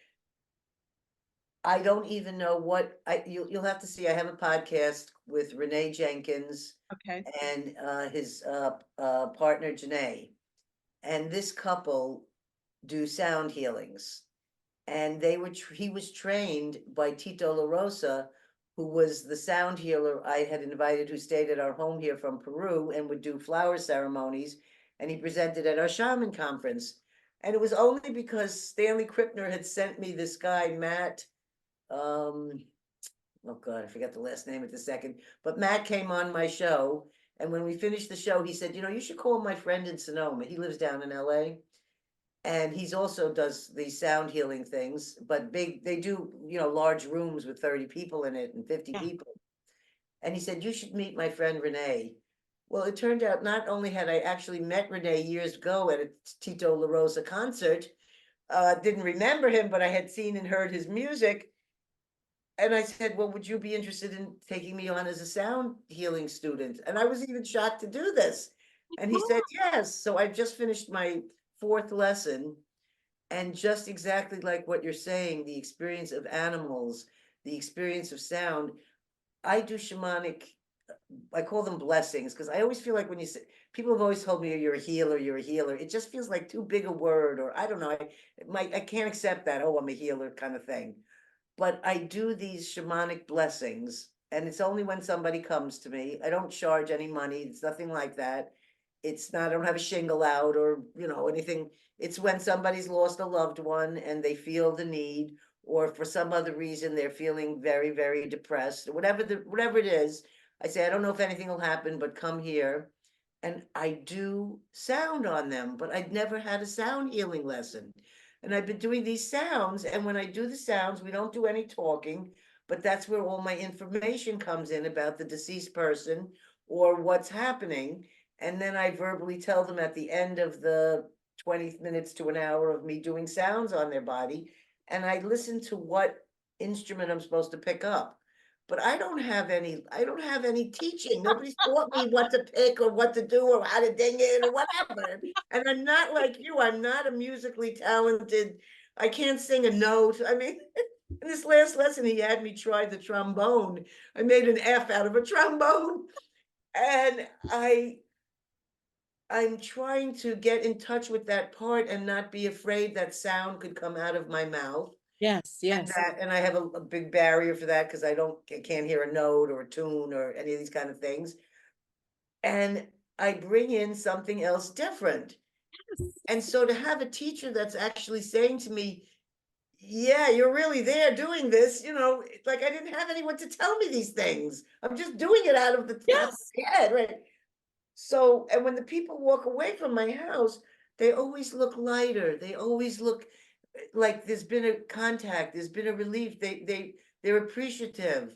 I don't even know what you'll have to see. I have a podcast with Renee Jenkins Okay. and his partner Janae. And this couple do sound healings. And he was trained by Tito La Rosa, who was the sound healer I had invited, who stayed at our home here from Peru and would do flower ceremonies. And he presented at our shaman conference. And it was only because Stanley Krippner had sent me this guy, Matt. Um, oh God, I forget the last name at the second. But Matt came on my show. And when we finished the show, he said, you should call my friend in Sonoma. He lives down in LA. And he's also does these sound healing things, but they do, large rooms with 30 people in it and 50 Yeah. people. And he said, you should meet my friend Renee. Well, it turned out not only had I actually met Renee years ago at a Tito La Rosa concert, didn't remember him, but I had seen and heard his music. And I said, well, would you be interested in taking me on as a sound healing student? And I was even shocked to do this. And he said, yes. So I've just finished my fourth lesson. And just exactly like what you're saying, the experience of animals, the experience of sound. I do shamanic, I call them blessings, because I always feel like when you say, people have always told me you're a healer, you're a healer. It just feels like too big a word, or I don't know. I can't accept that. Oh, I'm a healer kind of thing. But I do these shamanic blessings, and it's only when somebody comes to me. I don't charge any money. It's nothing like that. It's not, I don't have a shingle out or, anything. It's when somebody's lost a loved one and they feel the need, or for some other reason they're feeling very, very depressed, or whatever it is. I say, I don't know if anything will happen, but come here. And I do sound on them, but I'd never had a sound healing lesson. And I've been doing these sounds, and when I do the sounds, we don't do any talking, but that's where all my information comes in about the deceased person or what's happening. And then I verbally tell them at the end of the 20 minutes to an hour of me doing sounds on their body, and I listen to what instrument I'm supposed to pick up. But I don't have any teaching. Nobody's taught me what to pick or what to do or how to ding it or whatever. And I'm not like you. I'm not a musically talented. I can't sing a note. I mean, in this last lesson, he had me try the trombone. I made an F out of a trombone. And I'm trying to get in touch with that part and not be afraid that sound could come out of my mouth. Yes, And yes. I have a big barrier for that because I can't hear a note or a tune or any of these kind of things. And I bring in something else different. And so to have a teacher that's actually saying to me, yeah, you're really there doing this, like I didn't have anyone to tell me these things. I'm just doing it out of the top of Yes. my head, right? So, and when the people walk away from my house, they always look lighter. They always look like there's been a contact, there's been a relief. they're appreciative.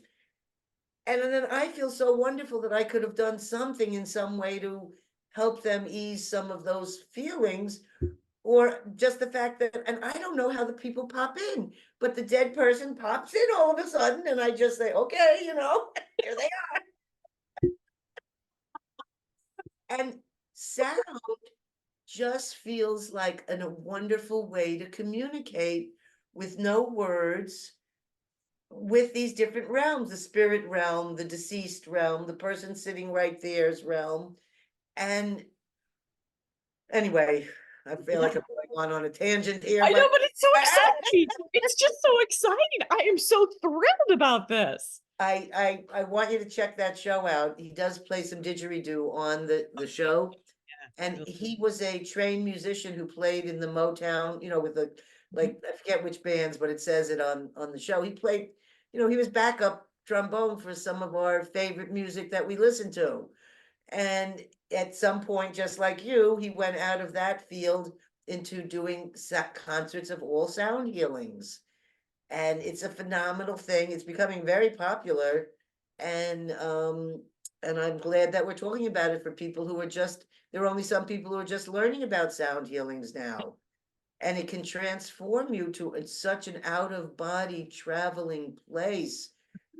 And then I feel so wonderful that I could have done something in some way to help them ease some of those feelings, or just the fact that, and I don't know how the people pop in, but the dead person pops in all of a sudden, and I just say, okay, here they are. And sound just feels like a wonderful way to communicate with no words, with these different realms, the spirit realm, the deceased realm, the person sitting right there's realm. And anyway, I feel like I'm going on a tangent here, I know, but but it's so exciting. It's just so exciting. I am so thrilled about this. I want you to check that show out. He does play some didgeridoo on the show. And Yeah. he was a trained musician who played in the Motown, with the, like, I forget which bands, but it says it on the show. He played, he was backup trombone for some of our favorite music that we listen to. And at some point, just like you, he went out of that field into doing concerts of all sound healings. And it's a phenomenal thing. It's becoming very popular. And I'm glad that we're talking about it for people who are just, there are only some people who are just learning about sound healings now. And it can transform you to such an out of body traveling place.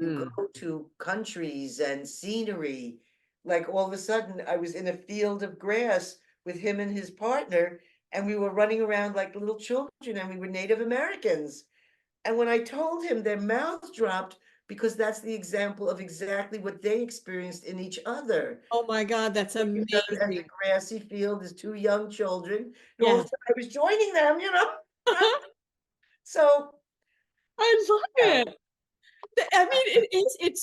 You Mm. go to countries and scenery. Like all of a sudden, I was in a field of grass with him and his partner, and we were running around like little children, and we were Native Americans. And when I told him, their mouths dropped, because that's the example of exactly what they experienced in each other. Oh my God, that's Each other at the amazing. grassy field as two young children. And all of Yeah. a sudden I was joining them. So, I love yeah. it. I mean, it's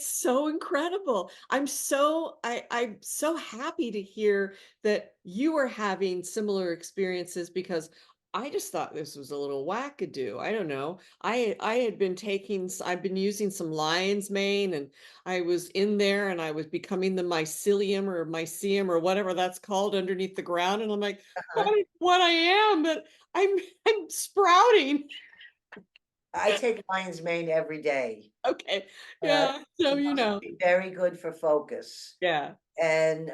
so incredible. I'm so happy to hear that you are having similar experiences, because I just thought this was a little wackadoo. I don't know. I had been I've been using some lion's mane, and I was in there and I was becoming the mycelium or whatever that's called underneath the ground, and I'm like, uh, what I am, but I'm I'm sprouting. I take lion's mane every day. Okay. Uh, Yeah. So, supposed to be very good for focus. yeah. And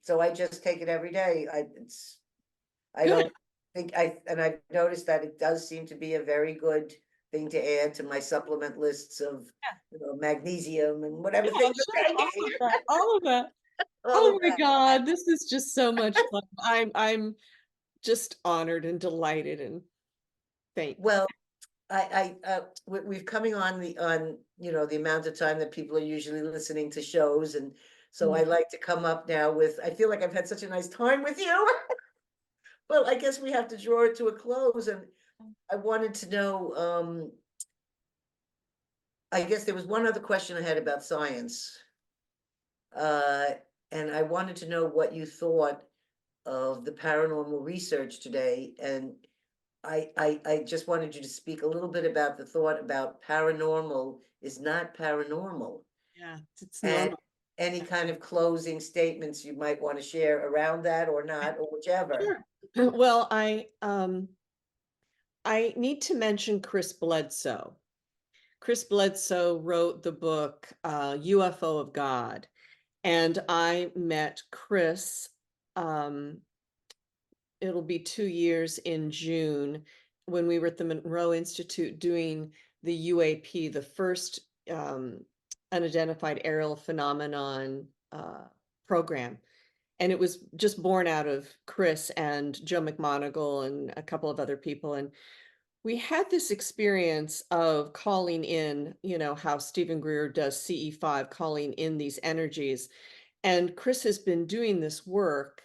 so I just take it every day. I Good. don't and I've noticed that it does seem to be a very good thing to add to my supplement lists of, magnesium and whatever Yeah, things sure. I'm All taking, of that. All of that. all Oh of my that. God, this is just so much fun. I'm just honored and delighted, and thank Well, we've coming on the amount of time that people are usually listening to shows, and so you. I like to come up now with, I feel like I've had such a nice time with you. Well, I guess we have to draw it to a close, and I wanted to know, I guess there was one other question I had about science. Uh, and I wanted to know what you thought of the paranormal research today. And I just wanted you to speak a little bit about the thought about paranormal is not paranormal, Yeah, it's and normal. any kind of closing statements you might want to share around that or not, or whichever. Sure. Well, I need to mention Chris Bledsoe. Chris Bledsoe wrote the book UFO of God, and I met Chris. Um, it'll be 2 years in June, when we were at the Monroe Institute doing the UAP, the first unidentified aerial phenomenon program. And it was just born out of Chris and Joe McMonagle and a couple of other people. And we had this experience of calling in, how Stephen Greer does CE5, calling in these energies. And Chris has been doing this work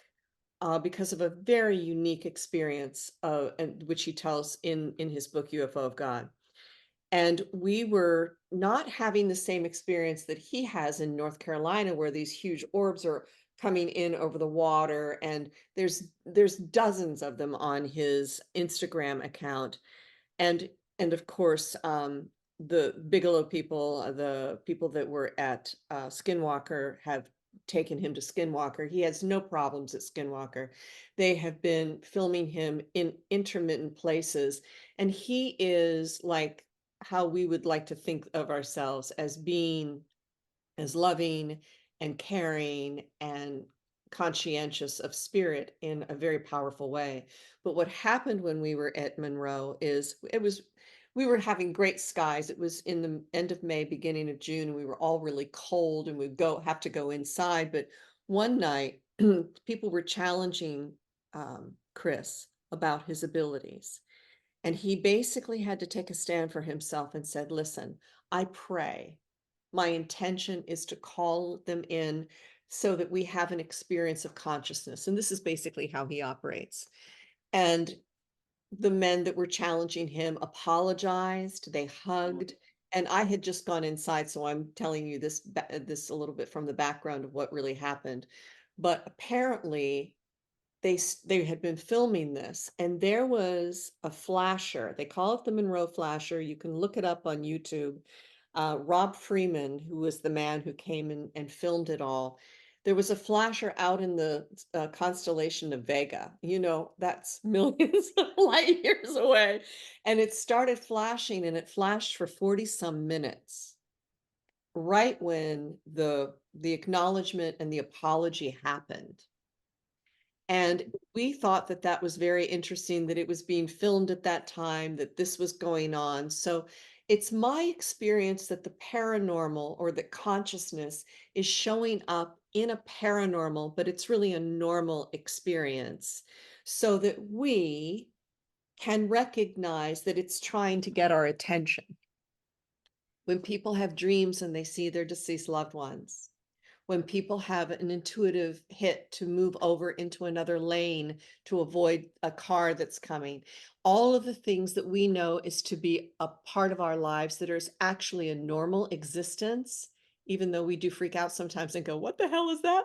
because of a very unique experience, and which he tells in his book UFO of God. And we were not having the same experience that he has in North Carolina, where these huge orbs are coming in over the water, and there's dozens of them on his Instagram account. And of course, the Bigelow people, the people that were at Skinwalker, have taken him to Skinwalker. He has no problems at Skinwalker. They have been filming him in intermittent places, and he is like how we would like to think of ourselves as being as loving and caring and conscientious of spirit in a very powerful way. But what happened when we were at Monroe is we were having great skies. It was in the end of May, beginning of June, and we were all really cold and we'd have to go inside. But one night, people were challenging Chris about his abilities. And he basically had to take a stand for himself and said, listen, I pray. My intention is to call them in so that we have an experience of consciousness. And this is basically how he operates. And the men that were challenging him apologized, they hugged, and I had just gone inside, so I'm telling you this a little bit from the background of what really happened. But apparently they had been filming this, and there was a flasher. They call it the Monroe flasher. You can look it up on YouTube. Rob Freeman, who was the man who came in and filmed it all. There was a flasher out in the constellation of Vega. You know, that's millions of light years away. And it started flashing, and it flashed for 40 some minutes, right when the acknowledgement and the apology happened. And we thought that that was very interesting, that it was being filmed at that time, that this was going on. So it's my experience that the paranormal or that consciousness is showing up in a paranormal, but it's really a normal experience, so that we can recognize that it's trying to get our attention. When people have dreams and they see their deceased loved ones, when people have an intuitive hit to move over into another lane to avoid a car that's coming, all of the things that we know is to be a part of our lives that is actually a normal existence, even though we do freak out sometimes and go, what the hell is that?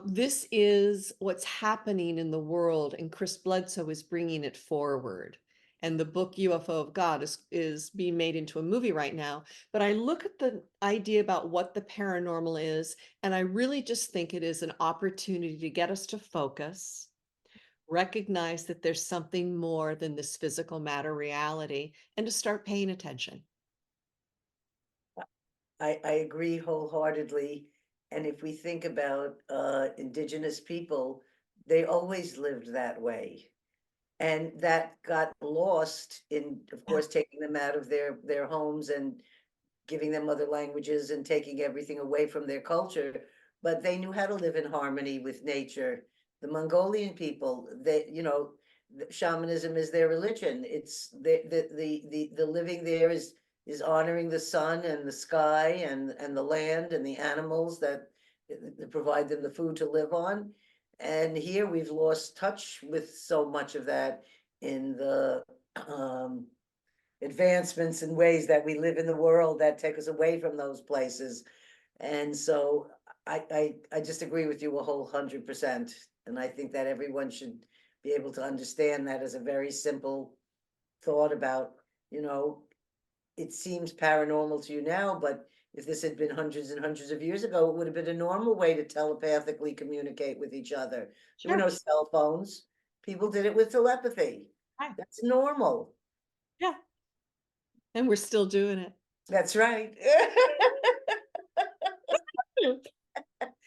This is what's happening in the world, and Chris Bledsoe is bringing it forward. And the book UFO of God is being made into a movie right now. But I look at the idea about what the paranormal is, and I really just think it is an opportunity to get us to focus, recognize that there's something more than this physical matter reality, and to start paying attention. I agree wholeheartedly. And if we think about indigenous people, they always lived that way. And that got lost in, of Yeah, course, taking them out of their homes and giving them other languages and taking everything away from their culture. But they knew how to live in harmony with nature. The Mongolian people, shamanism is their religion. It's the living there is honoring the sun and the sky and the land and the animals that provide them the food to live on. And here we've lost touch with so much of that in the um, advancements in ways that we live in the world that take us away from those places. And so I just agree with you a whole 100%. And I think that everyone should be able to understand that as a very simple thought about, you know, it seems paranormal to you now, but if this had been hundreds and hundreds of years ago, it would have been a normal way to telepathically communicate with each other. There were sure. no cell phones. People did it with telepathy. Hi. That's normal. Yeah. And we're still doing it. That's right.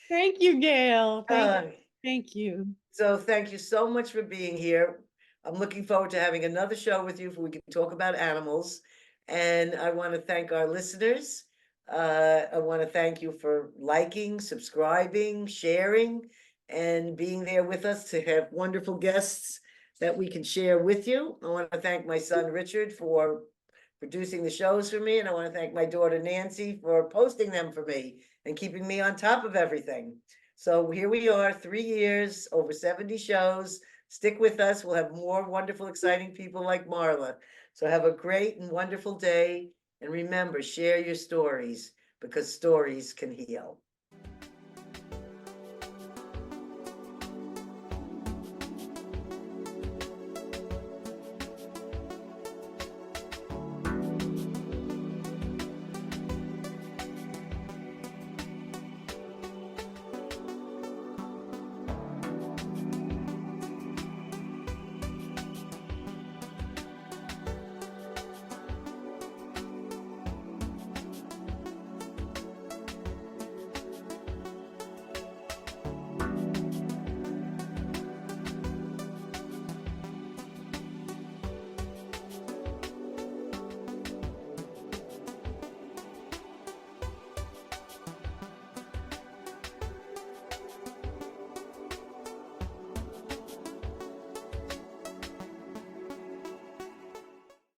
Thank you, Gail. Uh, Thank you. so thank you so much for being here. I'm looking forward to having another show with you where we can talk about animals. And I want to thank our listeners. I want to thank you for liking, subscribing, sharing, and being there with us to have wonderful guests that we can share with you. I want to thank my son Richard for producing the shows for me, and I want to thank my daughter Nancy for posting them for me and keeping me on top of everything. So here we are, 3 years, over 70 shows. Stick with us. We'll have more wonderful, exciting people like Marla. So have a great and wonderful day. And remember, share your stories because stories can heal.